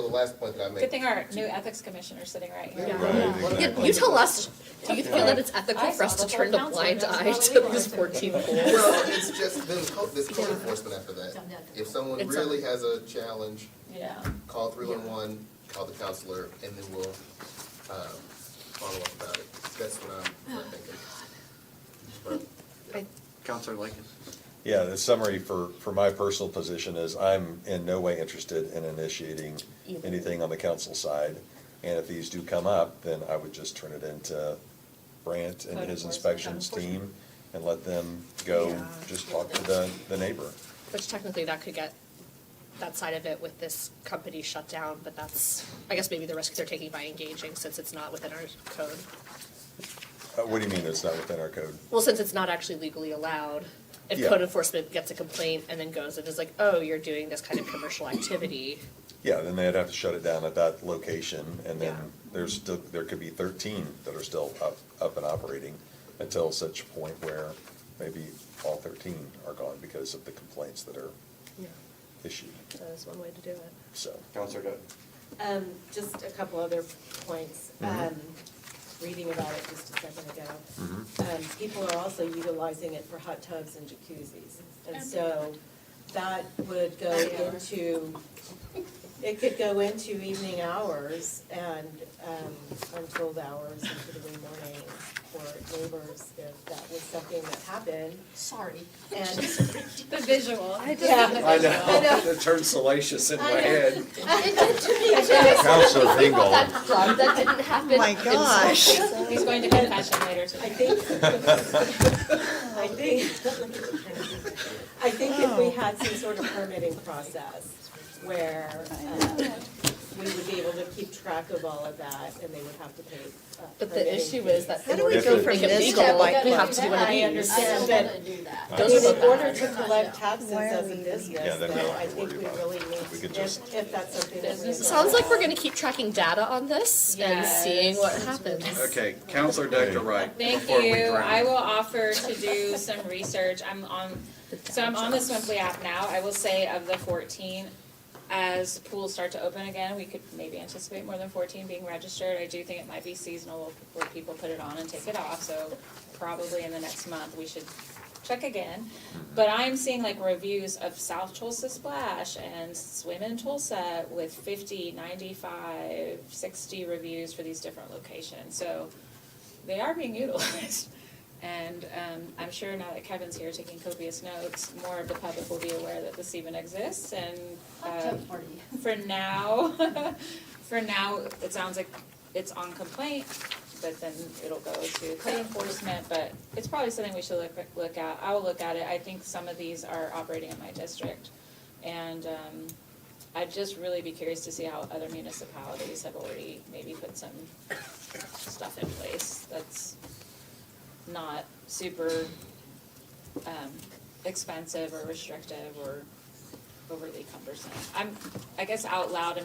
the last point that I made. Good thing our new ethics commissioner is sitting right here. Yeah. Right, Yeah, exactly. you tell us, do you feel that it's ethical I for us saw to the turn a whole blind council, eye that's to not these legal. 14 pools? Well, it's just this code enforcement after that. If someone It's really has a challenge, Yeah. call 311, call the counselor, and then we'll follow up about it. That's what I'm thinking. But, Counselor Lincoln? Yeah, the summary for my personal position is I'm in no way interested in initiating Either. anything on the council side. And if these do come up, then I would just turn it into Brant and Code his enforcement. inspections team and let them go Yeah. just talk to the neighbor. Which technically that could get that side of it with this company shut down, but that's, I guess maybe the risk they're taking by engaging since it's not within our code. What do you mean it's not within our code? Well, since it's not actually legally allowed, if Yeah. code enforcement gets a complaint and then goes and is like, oh, you're doing this kind of commercial activity. Yeah, then they'd have to shut it down at that location, and then Yeah. there could be 13 that are still up and operating until such point where maybe all 13 are gone because of the complaints that are Yeah. issued, That is one way to do it. so. Counselor Doug? Just a couple other points. Mhm. Reading about it just a second ago. Mhm. People are also utilizing it for hot tubs and jacuzzis. And so that would go into, it could go into evening hours and untold hours into the wee morning. support neighbors if that was something that happened. Sorry. And, The visual. yeah. I know, it turned salacious in my head. It did to me too. Counselor Dingle. That club, that didn't happen. Oh my gosh. He's going to confession later today. I think if we had some sort of permitting process where we would be able to keep track of all of that and they would have to pay But the permitting issue fees. is that How in do we order go to from make it this to legal, bike we club? have to do one of I these. understand I that. don't wanna do that. Those In are the order bad. to collect taxes Why are as a we doing business, Yeah, then we don't though, have I to think worry we about it. really We need, could just- if that's something that we're Business gonna. Sounds like we're gonna keep tracking data on this and Yes. seeing what happens. Okay, Counselor Dr. Wright, Thank before we you. drown. I will offer to do some research. I'm on the Swimply app now. I will say of the 14, as pools start to open again, we could maybe anticipate more than 14 being registered. I do think it might be seasonal where people put it on and take it off, so probably in the next month we should check again. But I'm seeing like reviews of South Tulsa Splash and Swim in Tulsa with 50, 95, 60 reviews for these different locations. So they are being utilized. And I'm sure now that Kevin's here taking copious notes, more of the public will be aware that this even exists. And Party. for now, it sounds like it's on complaint, but then it'll go to code enforcement. But it's probably something we should look at. I will look at it. I think some of these are operating in my district, and I'd just really be curious to see how other municipalities have already maybe put some stuff in place that's not super expensive or restrictive or overly cumbersome. I guess out loud in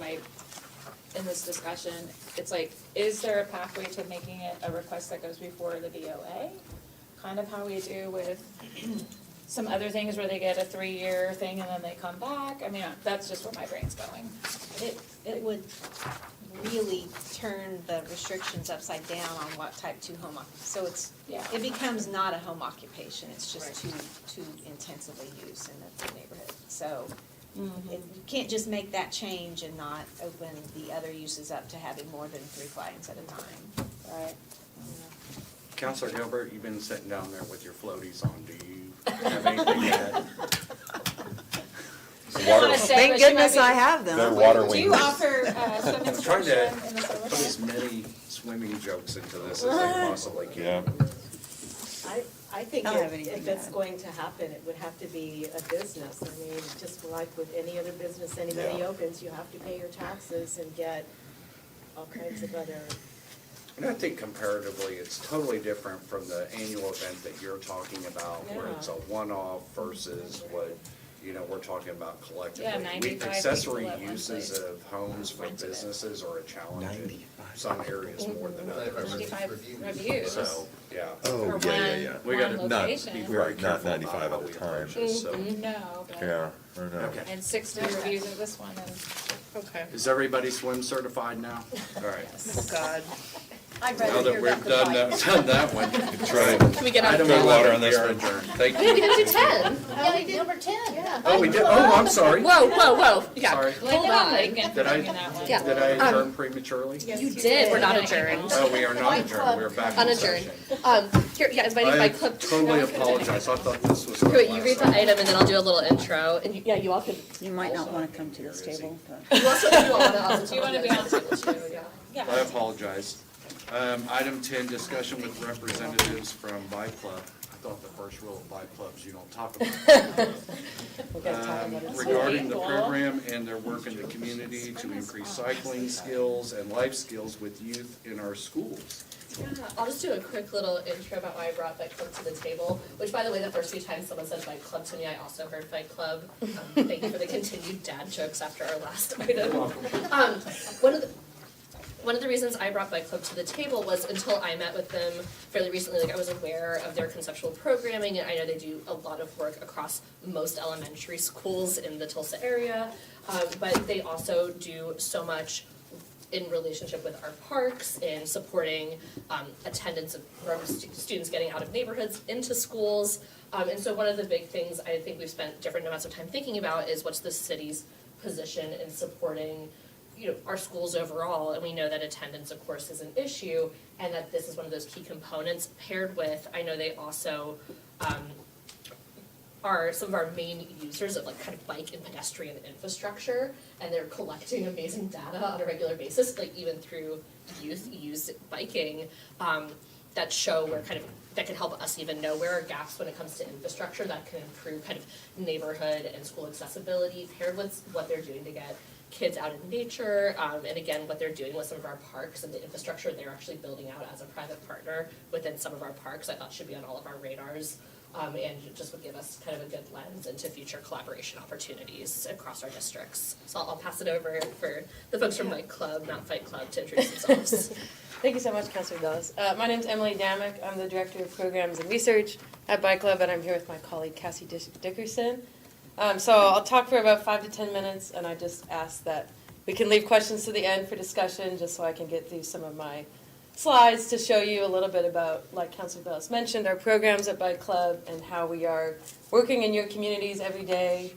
this discussion, it's like, is there a pathway to making it a request that goes before the BOA? Kind of how we do with some other things where they get a 3-year thing and then they come back. I mean, that's just where my brain's going. It would really turn the restrictions upside down on what type 2 home so it's, Yeah. it becomes not a home occupation, it's just too intensively used in the neighborhood. So you can't just make that change and not open the other uses up to having more than 3 flags at a time. Right. Counselor Gilbert, you've been sitting down there with your floaties on. Do you have anything to add? Thank goodness I have They're them. water Do you wings. offer some I'm trying to instruction in the summer? put as many swimming jokes into this as I possibly Yeah. can. I think I don't have if anything if to it's add. going to happen, it would have to be a business. I mean, just like with any other business anybody Yeah. opens, you have to pay your taxes and get all kinds of other. And I think comparatively, it's totally different from the annual event that you're talking about, where it's a one-off versus what, we're talking about collectively. Yeah, 95 Accessory people at one uses place of homes for rented it. businesses are a challenge in some areas more than others. 95 reviews. So, yeah. Oh, For yeah. We one gotta location. be very Right, not careful about 95 how at we a time. approach this, so. No, but, Yeah, I know. Okay. and 60 reviews of this one, and Okay. Is everybody swim certified now? All right. Oh, God. I'd Now rather that hear we've about the done bike. that one. Try Can we get on? Item Good water 11, on this we are one. adjourned. Thank Wait, we you. didn't do 10. Yeah, we did number 10, yeah. Oh, we did, oh, I'm sorry. Whoa. Yeah. Sorry. Hold on. Lincoln for Did I- bringing that one. Yeah. Did I adjourn prematurely? You did, we're not adjourned. Oh, we are not Bike adjourned, club. we're back in Unadjourned. session. Here, yeah, inviting I my club. totally apologize, I thought this was. Here, wait, you last read the time. item and then I'll do a little intro, and you all could, You might not want to come to this table, but. you also, you all wanna Do you want to be on the table too? Yeah. I apologize. Item 10, discussion with representatives from Bike Club. I thought the first rule of Bike Clubs, you don't talk about it. We're gonna talk about it. Regarding the program and their work in the community to increase cycling skills and life skills with youth in our schools. Yeah, I'll just do a quick little intro about why I brought Fight Club to the table, which, by the way, the first few times someone said Fight Club to me, I also heard Fight Club. Thank you for the continued dad jokes after our last item. One of the reasons I brought Bike Club to the table was until I met with them fairly recently, I was aware of their conceptual programming, and I know they do a lot of work across most elementary schools in the Tulsa area, but they also do so much in relationship with our parks, in supporting attendance of students getting out of neighborhoods into schools. And so one of the big things I think we've spent different amounts of time thinking about is what's the city's position in supporting our schools overall, and we know that attendance, of course, is an issue, and that this is one of those key components, paired with, I know they also, are some of our main users of like kind of bike and pedestrian infrastructure, and they're collecting amazing data on a regular basis, like even through youth use biking, that show where kind of, that can help us even know where are gaps when it comes to infrastructure that can improve kind of neighborhood and school accessibility, paired with what they're doing to get kids out in nature, and again, what they're doing with some of our parks and the infrastructure they're actually building out as a private partner within some of our parks, I thought should be on all of our radars. And just would give us kind of a good lens into future collaboration opportunities across our districts. So I'll pass it over for the folks from Bike Club, not Fight Club, to introduce themselves. Thank you so much, Councilor Bellis. My name's Emily Damick. I'm the Director of Programs and Research at Bike Club, and I'm here with my colleague Cassie Dickerson. So I'll talk for about 5 to 10 minutes, and I just ask that we can leave questions to the end for discussion, just so I can get through some of my slides to show you a little bit about, like Councilor Bellis mentioned, our programs at Bike Club and how we are working in your communities every day,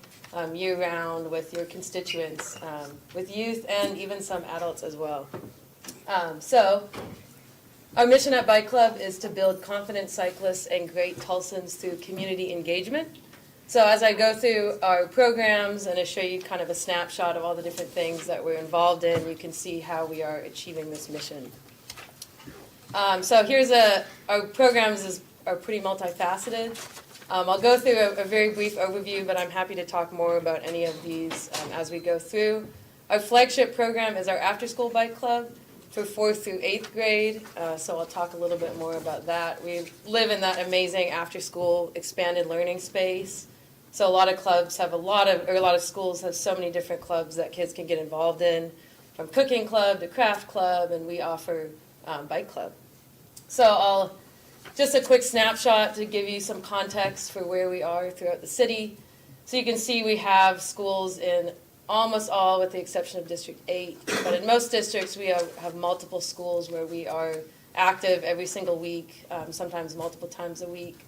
year-round, with your constituents, with youth and even some adults as well. So our mission at Bike Club is to build confident cyclists and great Tulsans through community engagement. So as I go through our programs and I show you kind of a snapshot of all the different things that we're involved in, you can see how we are achieving this mission. So here's our programs are pretty multifaceted. I'll go through a very brief overview, but I'm happy to talk more about any of these as we go through. Our flagship program is our after-school bike club for 4th through 8th grade, so I'll talk a little bit more about that. We live in that amazing after-school expanded learning space. So a lot of clubs have a lot of schools have so many different clubs that kids can get involved in, from cooking club to craft club, and we offer Bike Club. So just a quick snapshot to give you some context for where we are throughout the city. So you can see we have schools in almost all, with the exception of District 8, but in most districts we have multiple schools where we are active every single week, sometimes multiple times a week.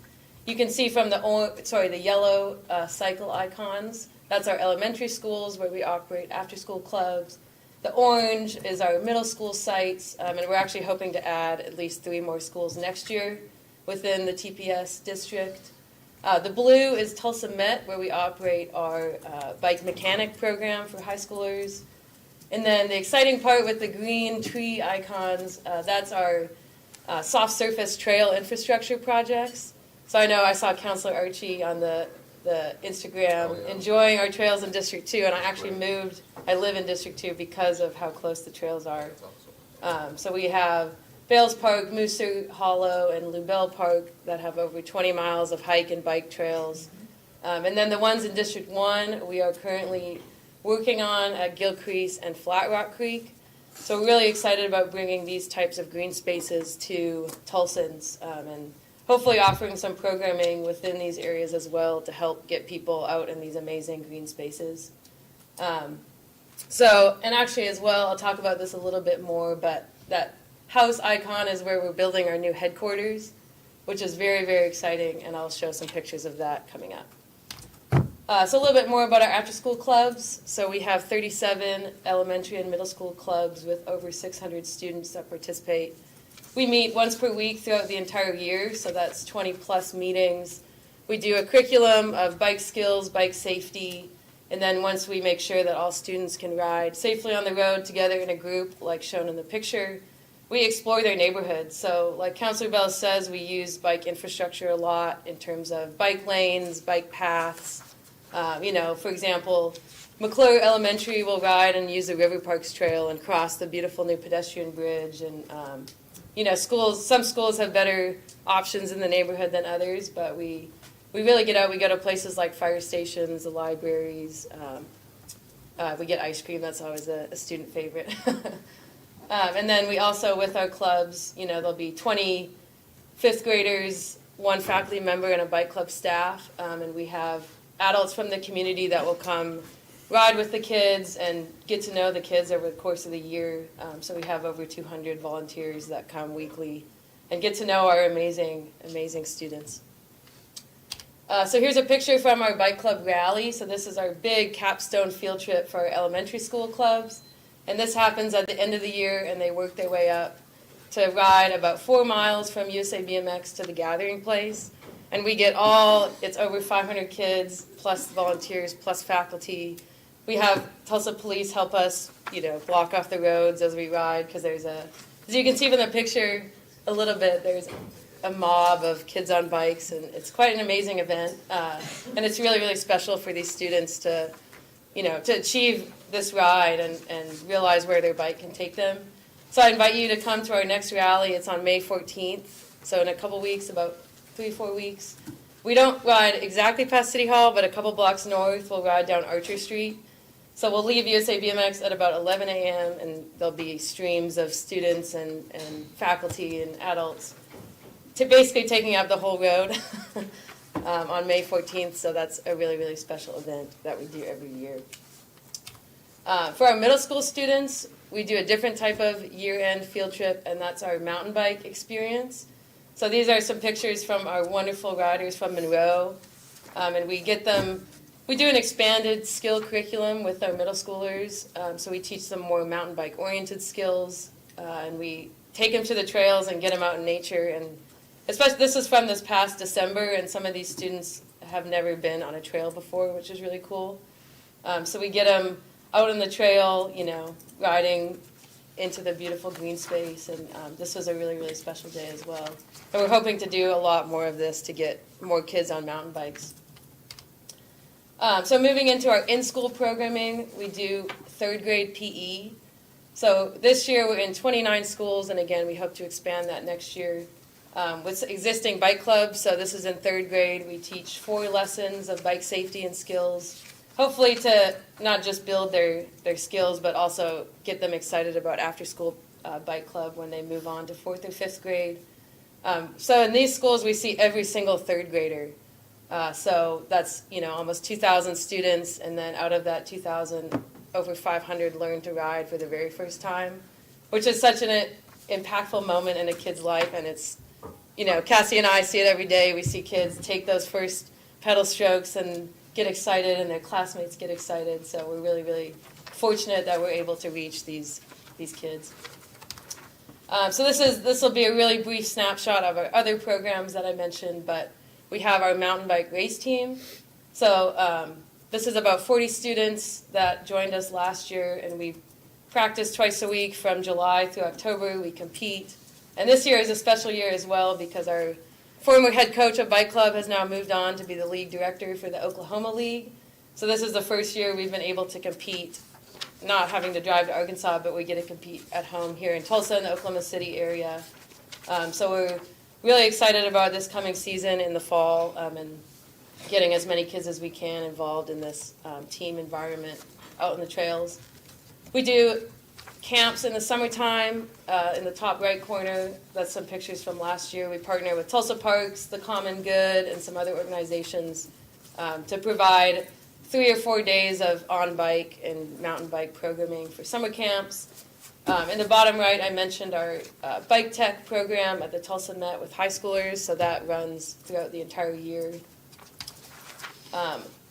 You can see from the yellow cycle icons, that's our elementary schools where we operate after-school clubs. The orange is our middle school sites, and we're actually hoping to add at least 3 more schools next year within the TPS district. The blue is Tulsa Met, where we operate our bike mechanic program for high schoolers. And then the exciting part with the green tree icons, that's our soft surface trail infrastructure projects. So I saw Councilor Archie on the Instagram enjoying our trails in District 2, and I actually moved. I live in District 2 because of how close the trails are. So we have Bales Park, Mooser Hollow, and Lubell Park that have over 20 miles of hike and bike trails. And then the ones in District 1 we are currently working on at Gilcrease and Flat Rock Creek. So we're really excited about bringing these types of green spaces to Tulsans, and hopefully offering some programming within these areas as well to help get people out in these amazing green spaces. And actually as well, I'll talk about this a little bit more, but that house icon is where we're building our new headquarters, which is very, very exciting, and I'll show some pictures of that coming up. So a little bit more about our after-school clubs. So we have 37 elementary and middle school clubs with over 600 students that participate. We meet once per week throughout the entire year, so that's 20-plus meetings. We do a curriculum of bike skills, bike safety, and then once we make sure that all students can ride safely on the road together in a group, like shown in the picture, we explore their neighborhoods. So like Councilor Bellis says, we use bike infrastructure a lot in terms of bike lanes, bike paths. For example, McClure Elementary will ride and use the River Parks Trail and cross the beautiful new pedestrian bridge. And, some schools have better options in the neighborhood than others, but we really get out. We go to places like fire stations, the libraries. We get ice cream. That's always a student favorite. And then we also, with our clubs, there'll be 20 fifth graders, 1 faculty member, and a bike club staff. And we have adults from the community that will come ride with the kids and get to know the kids over the course of the year. So we have over 200 volunteers that come weekly and get to know our amazing, amazing students. So here's a picture from our bike club rally. So this is our big capstone field trip for our elementary school clubs. And this happens at the end of the year, and they work their way up to ride about 4 miles from USA BMX to the gathering place. And we get it's over 500 kids, plus volunteers, plus faculty. We have Tulsa Police help us, block off the roads as we ride, because as you can see from the picture a little bit, there's a mob of kids on bikes, and it's quite an amazing event. And it's really, really special for these students to achieve this ride and realize where their bike can take them. So I invite you to come to our next rally. It's on May 14th, so in a couple weeks, about 3-4 weeks. We don't ride exactly past City Hall, but a couple blocks north, we'll ride down Archer Street. So we'll leave USA BMX at about 11 a.m., and there'll be streams of students and faculty and adults basically taking up the whole road on May 14th, so that's a really, really special event that we do every year. For our middle school students, we do a different type of year-end field trip, and that's our mountain bike experience. So these are some pictures from our wonderful riders from Monroe, and we do an expanded skill curriculum with our middle schoolers, so we teach them more mountain bike-oriented skills, and we take them to the trails and get them out in nature, and especially this is from this past December, and some of these students have never been on a trail before, which is really cool. So we get them out on the trail, riding into the beautiful green space, and this was a really, really special day as well. And we're hoping to do a lot more of this to get more kids on mountain bikes. So moving into our in-school programming, we do 3rd grade PE. So this year we're in 29 schools, and again, we hope to expand that next year. With existing bike clubs, so this is in 3rd grade, we teach 4 lessons of bike safety and skills, hopefully to not just build their skills, but also get them excited about after-school bike club when they move on to 4th or 5th grade. So in these schools, we see every single 3rd grader. So that's, almost 2,000 students, and then out of that 2,000, over 500 learn to ride for the very first time, which is such an impactful moment in a kid's life, and it's, Cassie and I see it every day. We see kids take those first pedal strokes and get excited, and their classmates get excited. So we're really, really fortunate that we're able to reach these kids. So this will be a really brief snapshot of our other programs that I mentioned, but we have our mountain bike race team. So this is about 40 students that joined us last year, and we practice twice a week from July through October. We compete. And this year is a special year as well because our former head coach of Bike Club has now moved on to be the league director for the Oklahoma League. So this is the first year we've been able to compete, not having to drive to Arkansas, but we get to compete at home here in Tulsa in the Oklahoma City area. So we're really excited about this coming season in the fall and getting as many kids as we can involved in this team environment out in the trails. We do camps in the summertime. In the top right corner, that's some pictures from last year. We partner with Tulsa Parks, the Common Good, and some other organizations to provide 3 or 4 days of on-bike and mountain bike programming for summer camps. In the bottom right, I mentioned our Bike Tech program at the Tulsa Met with high schoolers, so that runs throughout the entire year.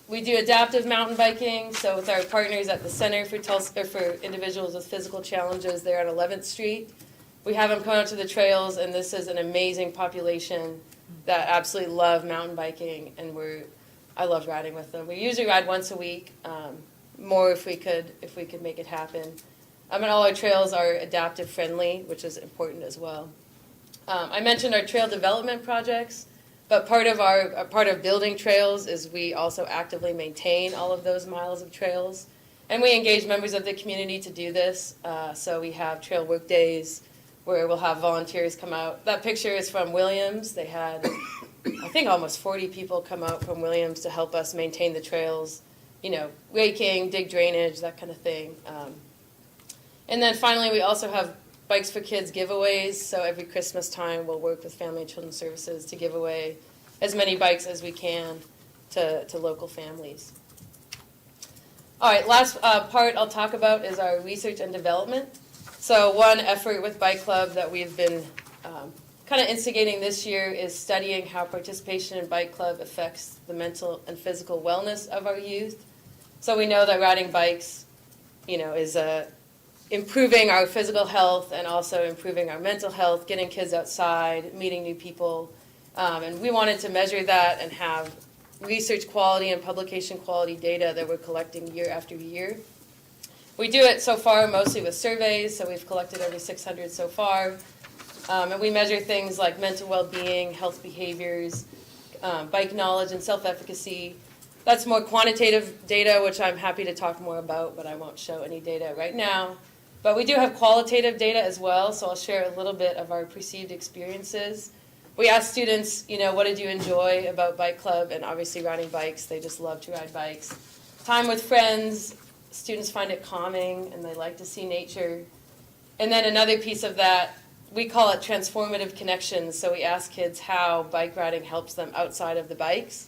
We do adaptive mountain biking, so with our partners at the Center for Tulsa, for individuals with physical challenges there on 11th Street. We have them come out to the trails, and this is an amazing population that absolutely love mountain biking, and I love riding with them. We usually ride once a week, more if we could make it happen. And all our trails are adaptive friendly, which is important as well. I mentioned our trail development projects. But part of building trails is we also actively maintain all of those miles of trails. And we engage members of the community to do this. So we have trail work days where we'll have volunteers come out. That picture is from Williams. They had, I think, almost 40 people come out from Williams to help us maintain the trails, raking, dig drainage, that kind of thing. And then finally, we also have Bikes for Kids giveaways, so every Christmas time we'll work with Family and Children's Services to give away as many bikes as we can to local families. All right, last part I'll talk about is our research and development. So one effort with Bike Club that we've been kind of instigating this year is studying how participation in Bike Club affects the mental and physical wellness of our youth. So we know that riding bikes, is improving our physical health and also improving our mental health, getting kids outside, meeting new people. And we wanted to measure that and have research quality and publication quality data that we're collecting year after year. We do it so far mostly with surveys, so we've collected over 600 so far. And we measure things like mental well-being, health behaviors, bike knowledge, and self-efficacy. That's more quantitative data, which I'm happy to talk more about, but I won't show any data right now. But we do have qualitative data as well, so I'll share a little bit of our perceived experiences. We asked students, what did you enjoy about Bike Club? And obviously riding bikes, they just love to ride bikes. Time with friends, students find it calming and they like to see nature. And then another piece of that, we call it transformative connections. So we ask kids how bike riding helps them outside of the bikes.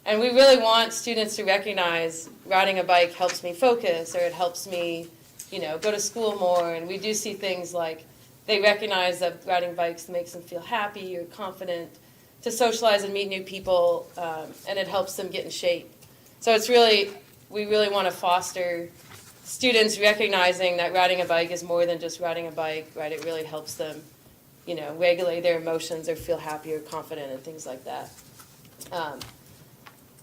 And we really want students to recognize riding a bike helps me focus, or it helps me, go to school more. And we do see things like they recognize that riding bikes makes them feel happy or confident to socialize and meet new people, and it helps them get in shape. So we really want to foster students recognizing that riding a bike is more than just riding a bike, right? It really helps them, regulate their emotions or feel happy or confident and things like that.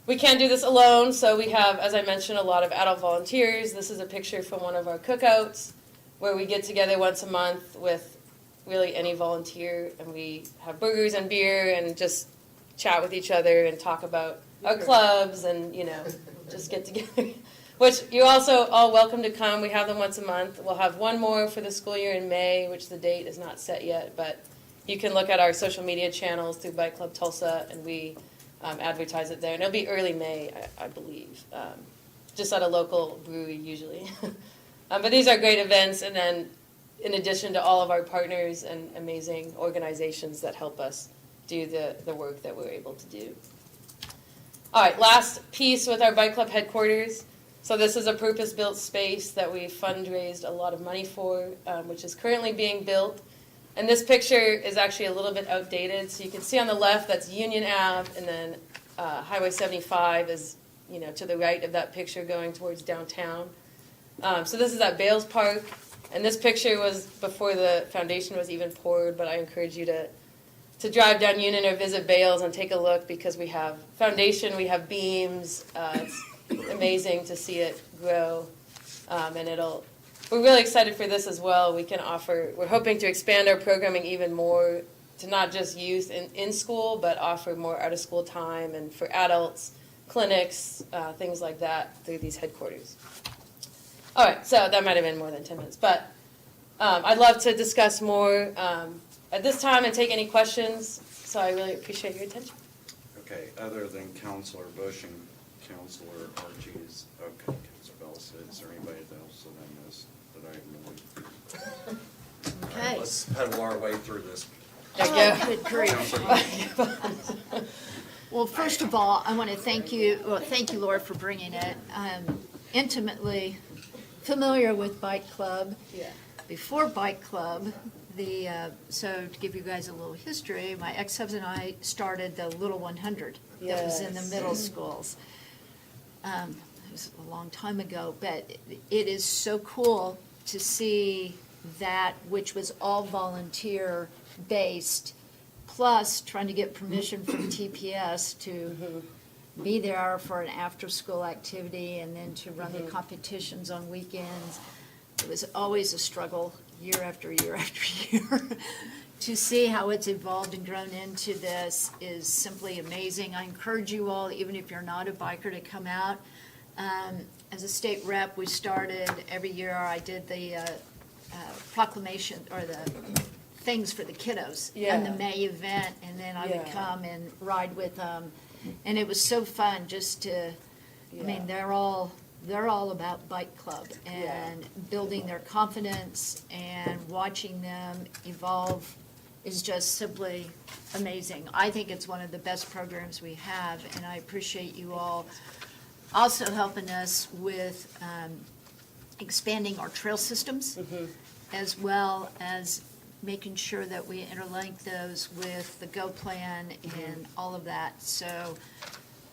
We can't do this alone, so we have, as I mentioned, a lot of adult volunteers. This is a picture from one of our cookouts where we get together once a month with really any volunteer, and we have burgers and beer and just chat with each other and talk about our clubs and, just get together. Which you're also all welcome to come. We have them once a month. We'll have one more for the school year in May, which the date is not set yet, but you can look at our social media channels through Bike Club Tulsa, and we advertise it there. And it'll be early May, I believe, just at a local brewery usually. But these are great events, and then in addition to all of our partners and amazing organizations that help us do the work that we're able to do. All right, last piece with our Bike Club headquarters. So this is a purpose-built space that we fundraised a lot of money for, which is currently being built. And this picture is actually a little bit outdated. So you can see on the left, that's Union Ave, and then Highway 75 is, to the right of that picture going towards downtown. So this is at Bales Park, and this picture was before the foundation was even poured, but I encourage you to drive down Union or visit Bales and take a look, because we have foundation, we have beams. It's amazing to see it grow, and we're really excited for this as well. We're hoping to expand our programming even more to not just youth in school, but offer more out of school time and for adults, clinics, things like that through these headquarters. All right, so that might have been more than 10 minutes, but I'd love to discuss more at this time and take any questions, so I really appreciate your attention. Okay, other than Counselor Bush and Counselor Archie's, okay, Counselor Bellis, is there anybody else that I missed that I ignored? Okay. Let's pedal our way through this. Oh, good grief. Counselor. Well, first of all, I want to thank you, Laura, for bringing it. I'm intimately familiar with Bike Club. Yeah. Before Bike Club, so to give you guys a little history, my ex-husband and I started the Little 100 that was in the middle schools. It was a long time ago, but it is so cool to see that, which was all volunteer-based, plus trying to get permission from TPS to be there for an after-school activity and then to run the competitions on weekends. It was always a struggle year after year after year. To see how it's evolved and grown into this is simply amazing. I encourage you all, even if you're not a biker, to come out. As a state rep, we started every year, I did the proclamation or the things for the kiddos in the May event, and then I would come and ride with them. And it was so fun just to, I mean, they're all about Bike Club and building their confidence, and watching them evolve is just simply amazing. I think it's one of the best programs we have, and I appreciate you all also helping us with expanding our trail systems, as well as making sure that we interlink those with the Go Plan and all of that. So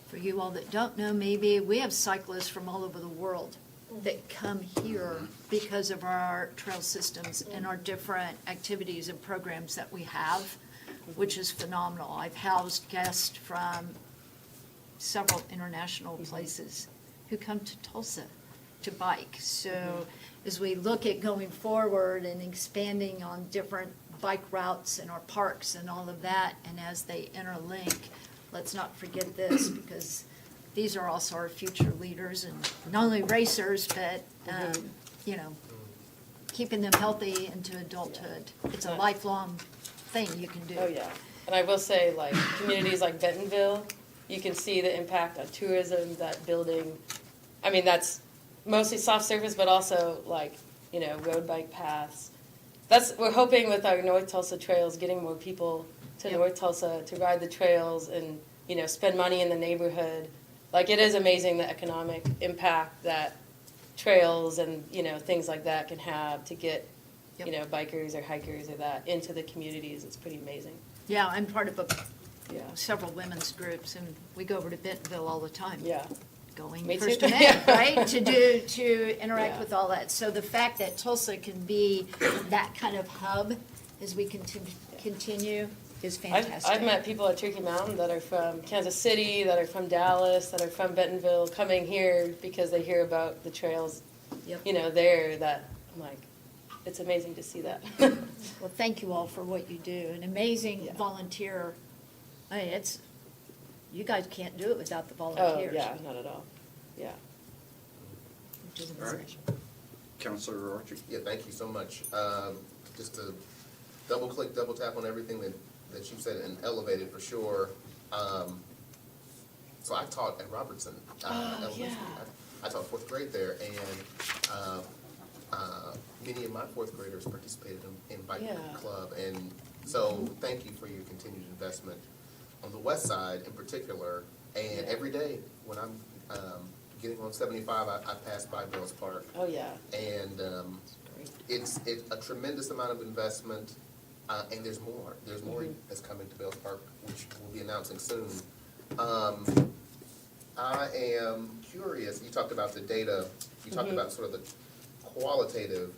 for you all that don't know, maybe we have cyclists from all over the world that come here because of our trail systems and our different activities and programs that we have, which is phenomenal. I've housed guests from several international places who come to Tulsa to bike. So as we look at going forward and expanding on different bike routes in our parks and all of that, and as they interlink, let's not forget this, because these are also our future leaders, and not only racers, but, you know, keeping them healthy into adulthood. It's a lifelong thing you can do. Oh, yeah. And I will say, like, communities like Bentonville, you can see the impact on tourism, that building. I mean, that's mostly soft surface, but also like, you know, road bike paths. We're hoping with our North Tulsa trails, getting more people to North Tulsa to ride the trails and, you know, spend money in the neighborhood. Like, it is amazing the economic impact that trails and, you know, things like that can have to get, you know, bikers or hikers or that into the communities. It's pretty amazing. Yeah, I'm part of several women's groups, and we go over to Bentonville all the time. Yeah. Going Me First too. Amendment, right, to interact Yeah. with all that. So the fact that Tulsa can be that kind of hub as we continue is fantastic. I've met people at Turkey Mountain that are from Kansas City, that are from Dallas, that are from Bentonville, coming here because they hear about the trails, you know, there, that, I'm like, it's amazing to see that. Well, thank you all for what you do. An amazing volunteer. I mean, you guys can't do it without the Oh, volunteers. yeah, not at all, yeah. Which is All right. amazing. Counselor Archie? Yeah, thank you so much. Just to double click, double tap on everything that you said and elevated for sure. So I taught at Robertson Elementary. I taught fourth grade there, and many of my fourth graders participated in Bike Club. And so thank you for your continued investment on the west side in particular. And every day when I'm getting on 75, I pass by Bells Park. Oh, yeah. And it's a tremendous amount of investment, and there's more. There's more that's coming to Bells Park, which we'll be announcing soon. I am curious, you talked about the data, you talked about sort of the qualitative.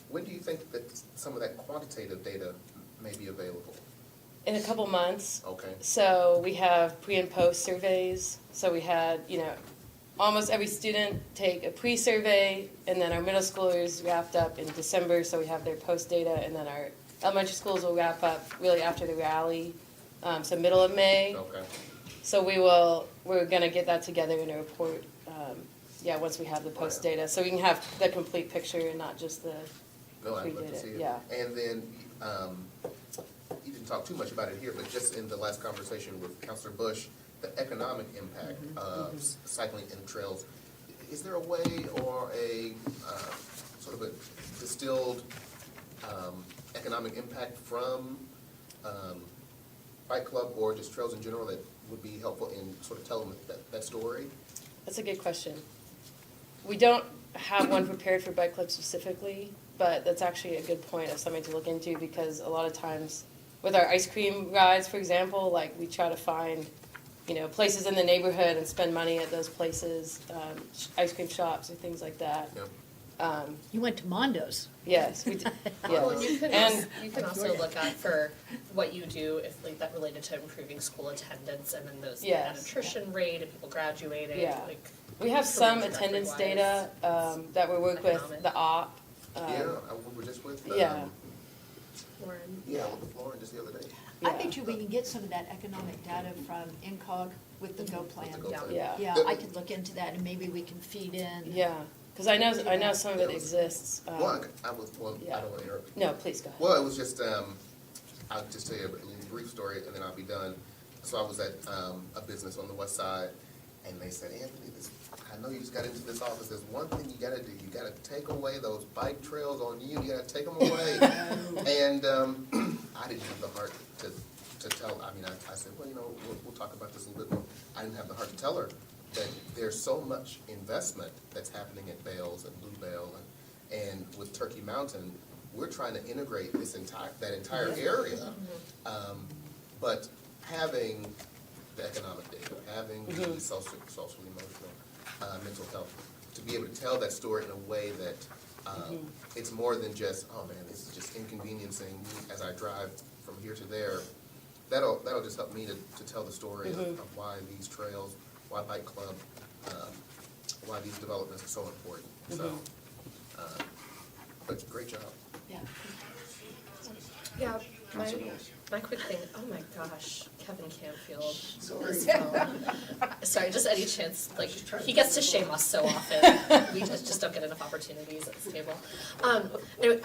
When do you think that some of that quantitative data may be available? In a couple months. Okay. So we have pre and post surveys. So we had, you know, almost every student take a pre-survey, and then our middle schoolers wrapped up in December, so we have their post data, and then our elementary schools will wrap up really after the rally, so middle of May. Okay. So we're gonna get that together in a report, once we have the post data, so we can have the complete picture and not just the No, I'd love to pre-data. see it. Yeah. And then, you didn't talk too much about it here, but just in the last conversation with Councilor Bush, the economic impact of cycling in trails. Is there a way or a sort of a distilled economic impact from Bike Club or just trails in general that would be helpful in sort of telling that story? That's a good question. We don't have one prepared for Bike Club specifically, but that's actually a good point of something to look into, because a lot of times with our ice cream rides, for example, like we try to find, you know, places in the neighborhood and spend money at those places, ice cream shops or things like that. You went to Mondo's. Yes, we did. Well, and Yes. you can also look at for what you do if like that related to improving school attendance and then those that Yes. attrition rate and people graduating. Yeah. Like, We have some career attendance trajectory-wise, data that we work with economic. the OP. Yeah, we were just with, Lauren. yeah, with Lauren just the other day. I bet you we can get some of that economic data from INCOG with the GO plan. With the GO plan. Yeah. Yeah, I could look into that, and maybe we can feed in. Yeah, because I know some of it exists. Well, I Yeah. don't want to interrupt. No, please go ahead. Well, it was just, I'll just tell you a little brief story and then I'll be done. So I was at a business on the west side, and they said, Anthony, I know you just got into this office, there's one thing you gotta do, you gotta take away those bike trails on you gotta take them away. And I didn't have the heart to tell, I mean, I said, well, you know, we'll talk about this a little bit more. I didn't have the heart to tell her that there's so much investment that's happening at Bales and Blue Bell and with Turkey Mountain. We're trying to integrate that entire area. But having the economic data, having the social, emotional, mental health to be able to tell that story in a way that it's more than just, oh man, this is just inconveniencing me as I drive from here to there. That'll just help me to tell the story of why these trails, why Bike Club, why these developments are so important. So, but great job. Yeah. Yeah, my quick thing, oh my gosh, Kevin Canfield. Sorry, just any chance, like, he gets to shame us so often. We just don't get enough opportunities at this table. Anyway,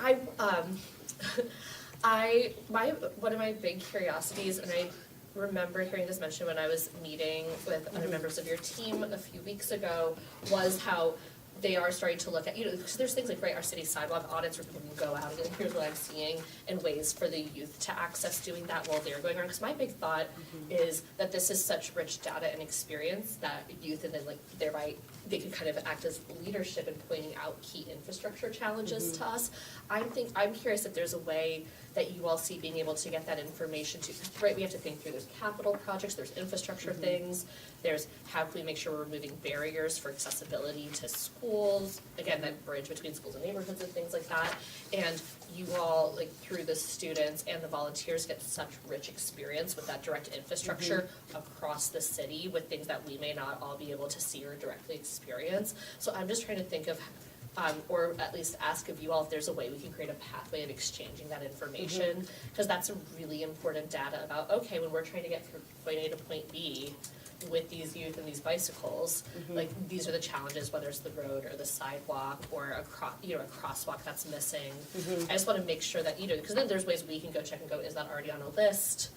one of my big curiosities, and I remember hearing this mentioned when I was meeting with other members of your team a few weeks ago, was how they are starting to look at, because there's things like, right, our city sidewalk audits where people can go out and here's what I'm seeing, and ways for the youth to access doing that while they're going around. Because my big thought is that this is such rich data and experience that youth, and then like thereby they can kind of act as leadership in pointing out key infrastructure challenges to us. I'm curious if there's a way that you all see being able to get that information to, right, we have to think through, there's capital projects, there's infrastructure things, there's how can we make sure we're removing barriers for accessibility to schools, again, that bridge between schools and neighborhoods and things like that, and you all, like, through the students and the volunteers get such rich experience with that direct infrastructure across the city with things that we may not all be able to see or directly experience. So I'm just trying to think of or at least ask of you all if there's a way we can create a pathway of exchanging that information, because that's a really important data about, okay, when we're trying to get from point A to point B with these youth and these bicycles, like, these are the challenges, whether it's the road or the sidewalk or a crosswalk that's missing. I just want to make sure that, because then there's ways we can go check and go, is that already on a list?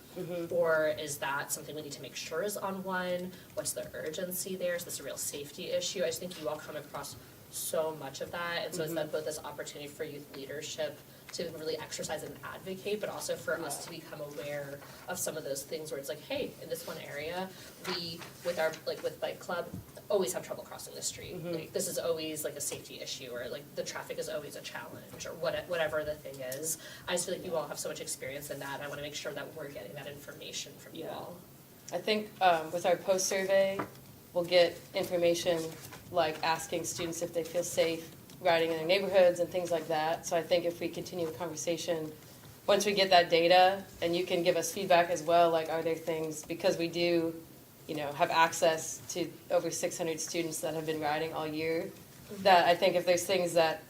Or is that something we need to make sure is on one? What's the urgency there? Is this a real safety issue? I just think you all come across so much of that, and so it's that both this opportunity for youth leadership to really exercise and advocate, but also for us to become aware of some of those things where it's like, hey, in this one area, we, with Bike Club, always have trouble crossing the street. Like, this is always like a safety issue, or like the traffic is always a challenge, or whatever the thing is. I just feel like you all have so much experience in that, and I wanna make sure that we're getting that information from you all. I think with our post-survey, we'll get information like asking students if they feel safe riding in their neighborhoods and things like that. So I think if we continue the conversation, once we get that data, and you can give us feedback as well, like are there things, because we do, have access to over 600 students that have been riding all year, that I think if there's things that,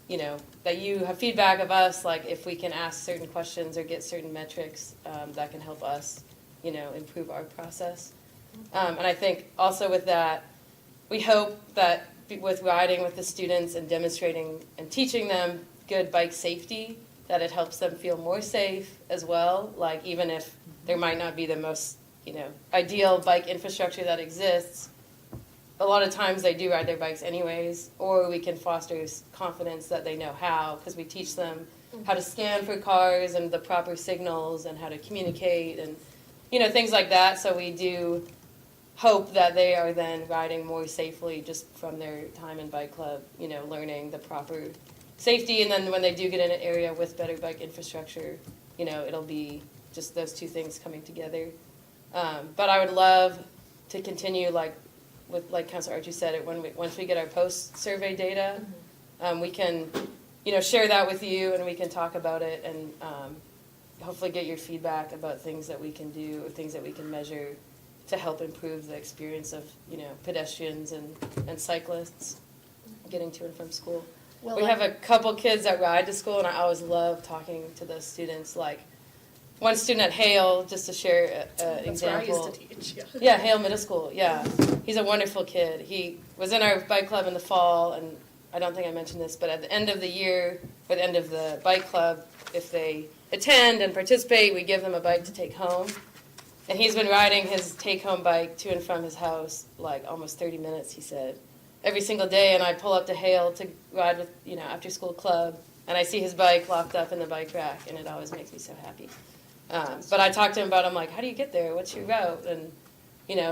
that you have feedback of us, like if we can ask certain questions or get certain metrics, that can help us, improve our process. And I think also with that, we hope that with riding with the students and demonstrating and teaching them good bike safety, that it helps them feel more safe as well. Like, even if there might not be the most, ideal bike infrastructure that exists, a lot of times they do ride their bikes anyways, or we can foster confidence that they know how, because we teach them how to scan for cars and the proper signals and how to communicate and, things like that. So we do hope that they are then riding more safely just from their time in Bike Club, learning the proper safety, and then when they do get in an area with better bike infrastructure, it'll be just those two things coming together. But I would love to continue, like Councilor Archie said, once we get our post-survey data, we can, share that with you, and we can talk about it, and hopefully get your feedback about things that we can do or things that we can measure to help improve the experience of, pedestrians and cyclists getting to and from school. Well, we have a couple kids that ride to school, and I always love talking to those students. Like, one student at Hale, just to share an example. That's where I used to teach. Yeah, Hale Middle School, yeah. He's a wonderful kid. He was in our bike club in the fall, and I don't think I mentioned this, but at the end of the year, or the end of the bike club, if they attend and participate, we give them a bike to take home. And he's been riding his take-home bike to and from his house, like, almost 30 minutes, he said, every single day. And I pull up to Hale to ride with, after-school club, and I see his bike locked up in the bike rack, and it always makes me so happy. But I talked to him about, I'm like, how do you get there? What's your route? And,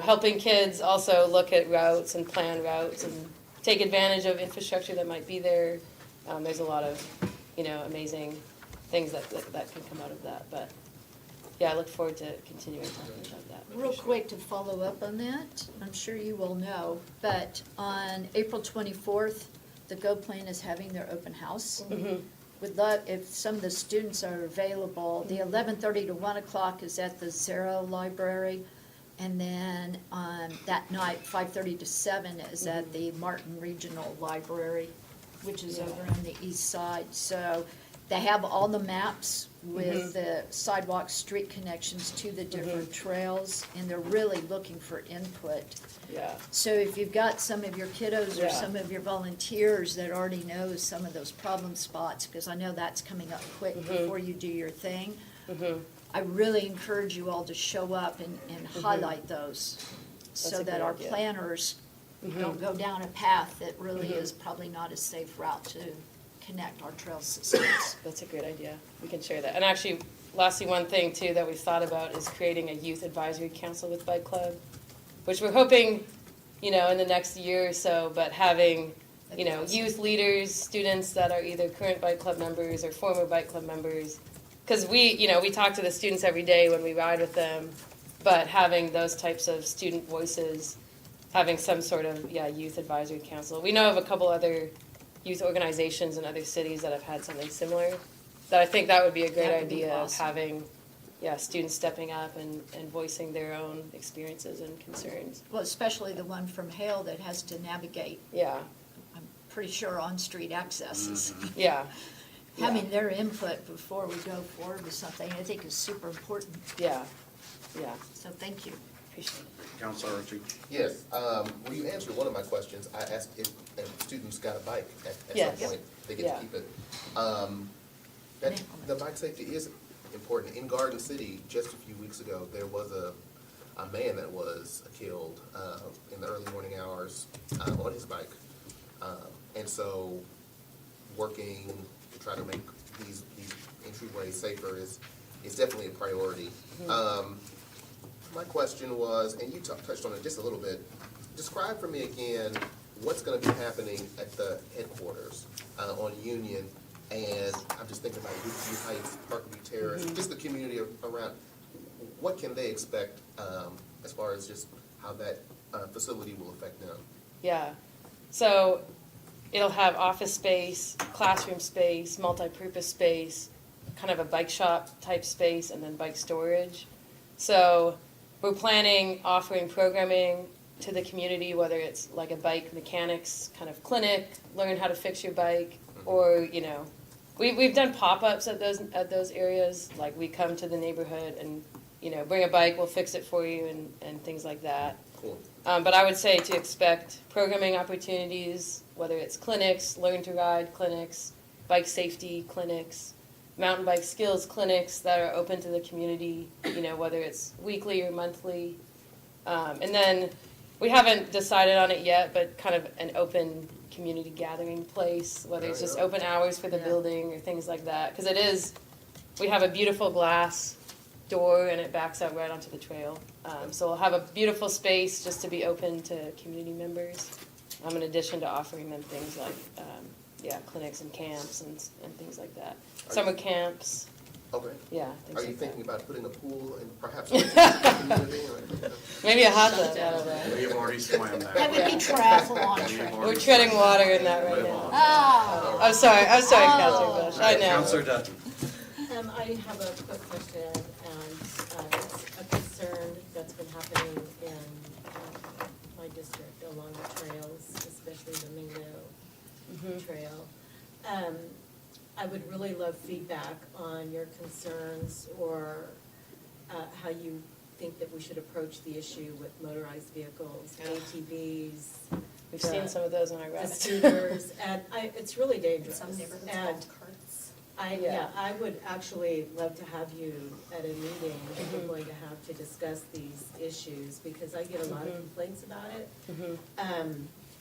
helping kids also look at routes and plan routes and take advantage of infrastructure that might be there. There's a lot of, amazing things that can come out of that. But yeah, I look forward to continuing talking about that. Real quick to follow up on that, I'm sure you will know, but on April 24th, the Go Plan is having their open house. Would love, if some of the students are available, the 11:30 to 1 o'clock is at the Zero Library. And then on that night, 5:30 to 7 is at the Martin Regional Library, which is over on the east side. So they have all the maps with the sidewalk, street connections to the different trails, and they're really looking for input. Yeah. So if you've got some of your kiddos or Yeah. some of your volunteers that already know some of those problem spots, because I know that's coming up quick before you do your thing, I really encourage you all to show up and highlight those, so a that great our idea. planners don't go down a path that really is probably not a safe route to connect our trail systems. That's a great idea. We can share that. And actually, lastly, one thing too that we've thought about is creating a youth advisory council with Bike Club, which we're hoping, in the next year or so, but having, youth leaders, students that are either current Bike Club members or former Bike Club members. Because we talk to the students every day when we ride with them, but having those types of student voices, having some sort of, youth advisory council. We know of a couple other youth organizations in other cities that have had something similar, that I think that would be a great That would be idea of awesome. having, students stepping up and voicing their own experiences and concerns. Well, especially the one from Hale that has to navigate, Yeah, I'm pretty sure, on-street accesses. yeah, Having their input before we go forward with something, I think is super important, yeah, so thank you. appreciate it. Counselor Archie? Yes, well, you answered one of my questions. I asked if students got a bike at Yes. some point, they get Yeah. to keep it. The bike safety is important. In Garden City, just a few weeks ago, there was a man that was killed in the early morning hours on his bike. And so, working to try to make these entryways safer is definitely a priority. My question was, and you touched on it just a little bit, describe for me again what's going to be happening at the headquarters on Union, and I'm just thinking about Woodview Heights, Parkview Terrace, just the community around. What can they expect as far as just how that facility will affect them? Yeah, so it'll have office space, classroom space, multi-purpose space, kind of a bike shop type space, and then bike storage. So we're planning offering programming to the community, whether it's like a bike mechanics kind of clinic, learn how to fix your bike, or, we've done pop-ups at those areas, like we come to the neighborhood and, bring a bike, we'll fix it for you and things like that. Cool. But I would say to expect programming opportunities, whether it's clinics, learn to ride clinics, bike safety clinics, mountain bike skills clinics that are open to the community, whether it's weekly or monthly. And then we haven't decided on it yet, but kind of an open community gathering place, whether it's just open hours for the building or things like that. Because we have a beautiful glass door and it backs out right onto the trail. So we'll have a beautiful space just to be open to community members, in addition to offering them things like, clinics and camps and things like that. Summer camps, Okay. yeah, things Are you like thinking that. about putting a pool and perhaps a community? Maybe a hot tub out of that. We have already swam that. That would be triathlon trip. We're treading water in that right now. Oh. I'm sorry, Councilor Bush, I know. Counselor Dutton? I have a quick question, and it's a concern that's been happening in my district along the trails, especially the Mingo Trail. I would really love feedback on your concerns or how you think that we should approach the issue with motorized vehicles, ATVs. We've seen some of those on our The route. scooters, and it's really dangerous. Some neighborhoods And called carts. I would actually love to have you at a meeting that we're going to have to discuss these issues, because I get a lot of complaints about it.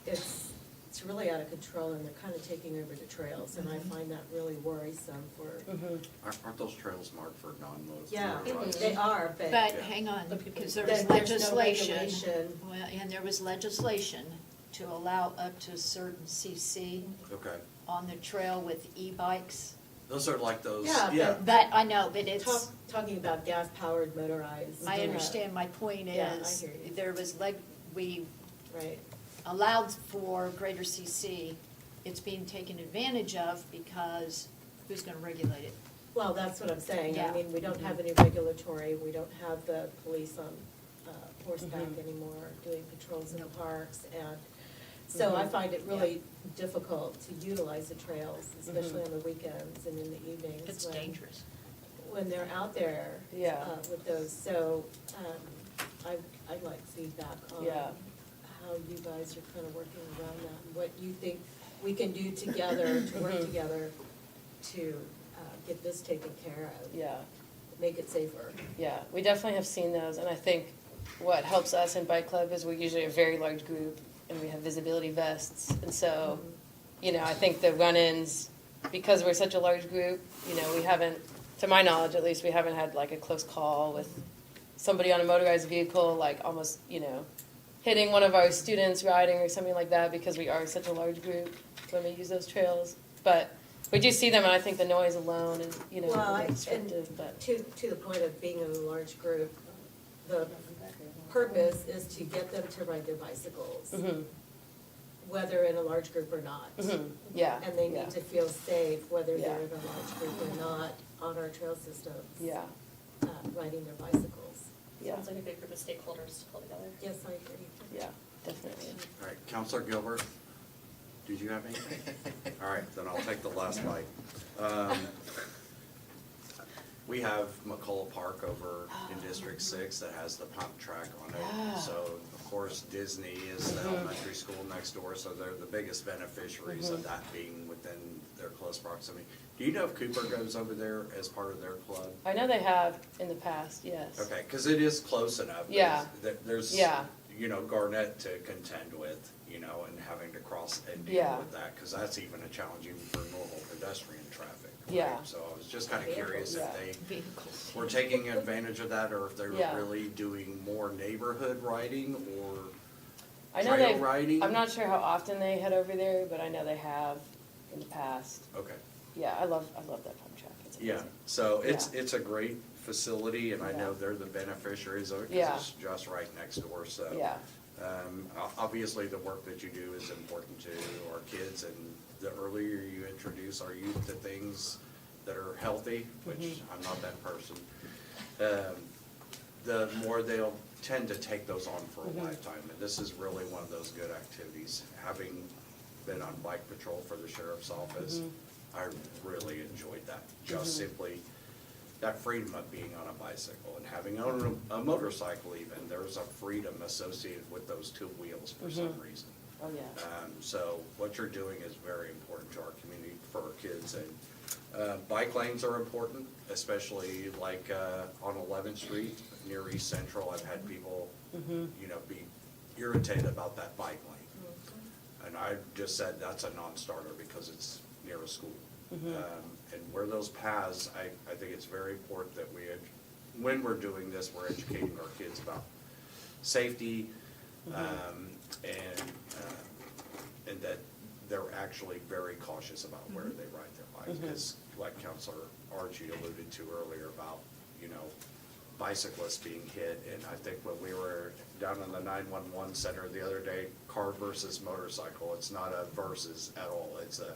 It's really out of control, and they're kind of taking over the trails, and I find that really worrisome for, Aren't those trails marked for non-motorized? yeah, they are, but. But hang on, because there was Then there's no legislation, regulation. well, and there was legislation to allow up to a certain CC Okay. on the trail with e-bikes. Those are like those, Yeah, But I know, but it's, Talking about gas-powered motorized. I understand, my point Yeah, I is, hear you. there was we Right. allowed for greater CC, it's being taken advantage of because who's gonna regulate it? Well, that's what I'm saying. I Yeah. mean, we don't have any regulatory, we don't have the police on horseback Mm-hmm. anymore doing patrols in the parks. And so I find it really difficult to utilize the trails, especially on the weekends and in the evenings. It's when- dangerous. When they're out there Yeah. with those. So I'd like feedback on Yeah. how you guys are kind of working around that, and what you think we can do together, to work together to get this taken care of, Yeah. make it safer. Yeah, we definitely have seen those, and I think what helps us in Bike Club is we're usually a very large group, and we have visibility vests, and so, you know, I think the run-ins, because we're such a large group, you know, we haven't, to my knowledge at least, we haven't had like a close call with somebody on a motorized vehicle, like almost, you know, hitting one of our students riding or something like that, because we are such a large group when we use those trails, but we do see them, and I think the noise alone is, you know, Well, a bit disruptive, but. To the point of being in a large group, the purpose is to get them to ride their bicycles, Mhm. whether in a large group or not. Mhm. Yeah. And they yeah. need to feel safe, whether Yeah. they're in a large group or not, on our trail systems. Yeah. Riding their bicycles. Yeah. Sounds like a good group of stakeholders to pull together. Yes, I agree. Yeah, definitely. All right, Counselor Gilbert, did you have anything? All right, then I'll take the last bite. We have McCullough Park over in District 6 that has the pump track on Yeah. it. So, of course, Disney is the elementary school next door, so they're the biggest beneficiaries of that being within their close proximity. Do you know if Cooper goes over there as part of their club? I know they have in the past, yes. Okay, because it is close enough. Yeah. There's, Yeah. you know, Garnett to contend with, you know, and having to cross and deal Yeah. with that, because that's even a challenge even for normal pedestrian traffic. right? Yeah. So I was just kind of curious Yeah. if they Vehicles. were taking advantage of that, or if they were Yeah. really doing more neighborhood riding or I know trail they, riding. I'm not sure how often they head over there, but I know they have in the past. Okay. Yeah, I love that pump track. It's Yeah, amazing. so Yeah. it's a great facility, and I know Yeah. they're the beneficiaries of it, Yeah. because it's just right next door, so. Yeah. Obviously, the work that you do is important to our kids, and the earlier you introduce our youth to things that are healthy, which I'm not that person, the more they'll tend to take those on for a lifetime. And this is really one of those good activities. Having been on bike patrol for the sheriff's office, I really enjoyed that. Just simply that freedom of being on a bicycle and having on a motorcycle even. There's a freedom associated with those two wheels for some reason. Oh, yeah. So what you're doing is very important to our community, for our kids. And bike lanes are important, especially like on 11th Street near East Central. I've had people, you know, be irritated about that bike lane. And I just said that's a non-starter because it's near a school. And where those paths, I think it's very important that when we're doing this, we're educating our kids about safety, and that they're actually very cautious about where they ride their bikes. Because like Counselor Archie alluded to earlier about, you know, bicyclists being hit. And I think when we were down in the 911 center the other day, car versus motorcycle, it's not a versus at all. It's a,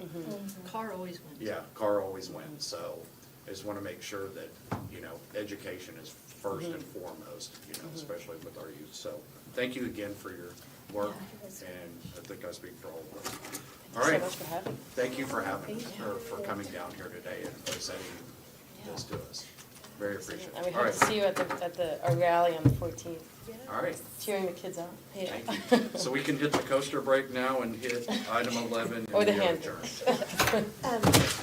Car always wins. yeah, car always wins. So I just want to make sure that, you know, education is first and foremost, you know, especially with our youth. So thank you again for your work, and I think I speak for all of us. All right. Thank you so much for having me. Thank you for having, or for coming down here today and presenting this to us. Very appreciative. And we All hope right. to see you at our rally on the 14th, All right. cheering the kids on. Yeah. Thank you. So we can hit the coaster break now and hit item 11. Or and the we are hand. adjourned.